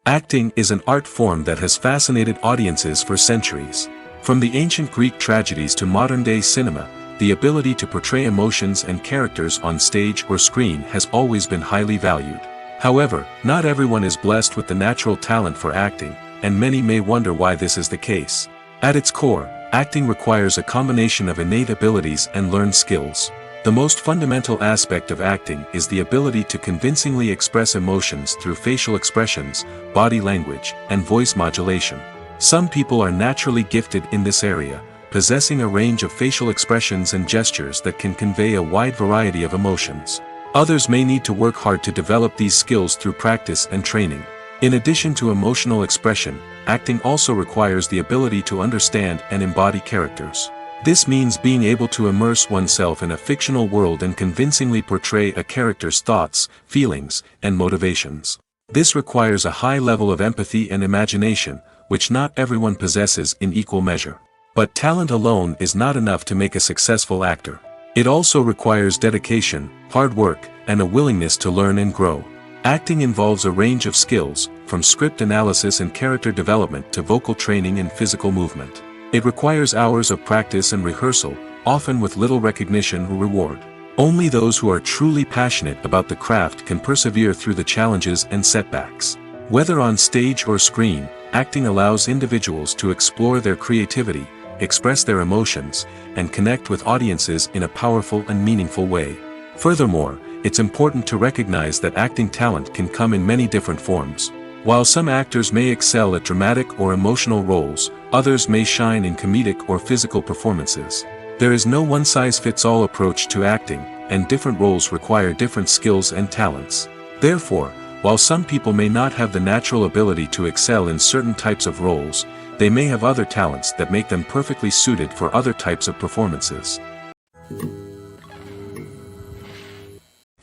Acting is an art form that has fascinated audiences for centuries. From the ancient Greek tragedies to modern-day cinema, the ability to portray emotions and characters on stage or screen has always been highly valued. However, not everyone is blessed with the natural talent for acting, and many may wonder why this is the case. At its core, acting requires a combination of innate abilities and learned skills. The most fundamental aspect of acting is the ability to convincingly express emotions through facial expressions, body language, and voice modulation. Some people are naturally gifted in this area, possessing a range of facial expressions and gestures that can convey a wide variety of emotions. Others may need to work hard to develop these skills through practice and training. In addition to emotional expression, acting also requires the ability to understand and embody characters. This means being able to immerse oneself in a fictional world and convincingly portray a character's thoughts, feelings, and motivations. This requires a high level of empathy and imagination, which not everyone possesses in equal measure. But talent alone is not enough to make a successful actor. It also requires dedication, hard work, and a willingness to learn and grow. Acting involves a range of skills, from script analysis and character development to vocal training and physical movement. It requires hours of practice and rehearsal, often with little recognition or reward. Only those who are truly passionate about the craft can persevere through the challenges and setbacks. Whether on stage or screen, acting allows individuals to explore their creativity, express their emotions, and connect with audiences in a powerful and meaningful way. Furthermore, it's important to recognize that acting talent can come in many different forms. While some actors may excel at dramatic or emotional roles, others may shine in comedic or physical performances. There is no one-size-fits-all approach to acting, and different roles require different skills and talents. Therefore, while some people may not have the natural ability to excel in certain types of roles, they may have other talents that make them perfectly suited for other types of performances.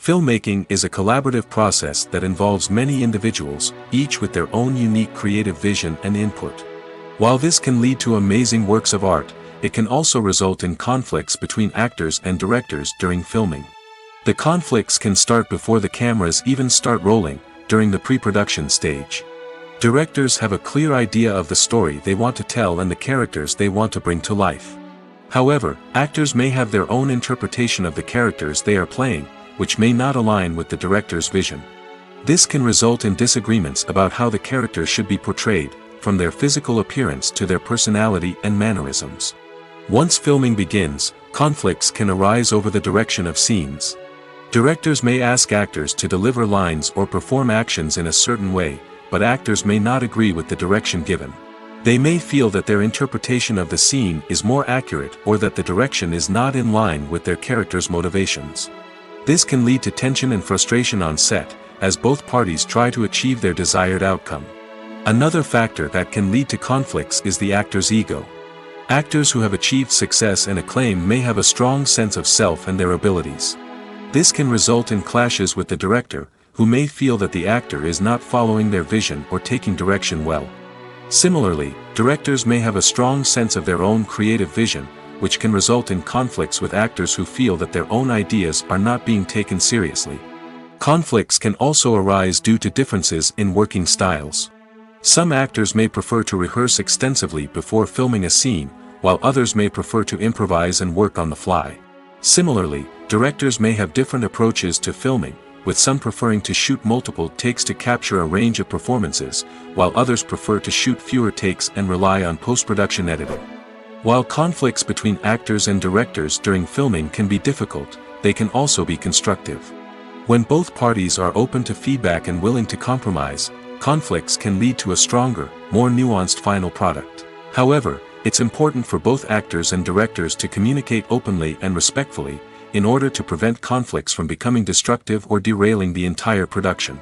Filmmaking is a collaborative process that involves many individuals, each with their own unique creative vision and input. While this can lead to amazing works of art, it can also result in conflicts between actors and directors during filming. The conflicts can start before the cameras even start rolling, during the pre-production stage. Directors have a clear idea of the story they want to tell and the characters they want to bring to life. However, actors may have their own interpretation of the characters they are playing, which may not align with the director's vision. This can result in disagreements about how the characters should be portrayed, from their physical appearance to their personality and mannerisms. Once filming begins, conflicts can arise over the direction of scenes. Directors may ask actors to deliver lines or perform actions in a certain way, but actors may not agree with the direction given. They may feel that their interpretation of the scene is more accurate or that the direction is not in line with their character's motivations. This can lead to tension and frustration on set, as both parties try to achieve their desired outcome. Another factor that can lead to conflicts is the actor's ego. Actors who have achieved success and acclaim may have a strong sense of self and their abilities. This can result in clashes with the director, who may feel that the actor is not following their vision or taking direction well. Similarly, directors may have a strong sense of their own creative vision, which can result in conflicts with actors who feel that their own ideas are not being taken seriously. Conflicts can also arise due to differences in working styles. Some actors may prefer to rehearse extensively before filming a scene, while others may prefer to improvise and work on the fly. Similarly, directors may have different approaches to filming, with some preferring to shoot multiple takes to capture a range of performances, while others prefer to shoot fewer takes and rely on post-production editing. While conflicts between actors and directors during filming can be difficult, they can also be constructive. When both parties are open to feedback and willing to compromise, conflicts can lead to a stronger, more nuanced final product. However, it's important for both actors and directors to communicate openly and respectfully, in order to prevent conflicts from becoming destructive or derailing the entire production.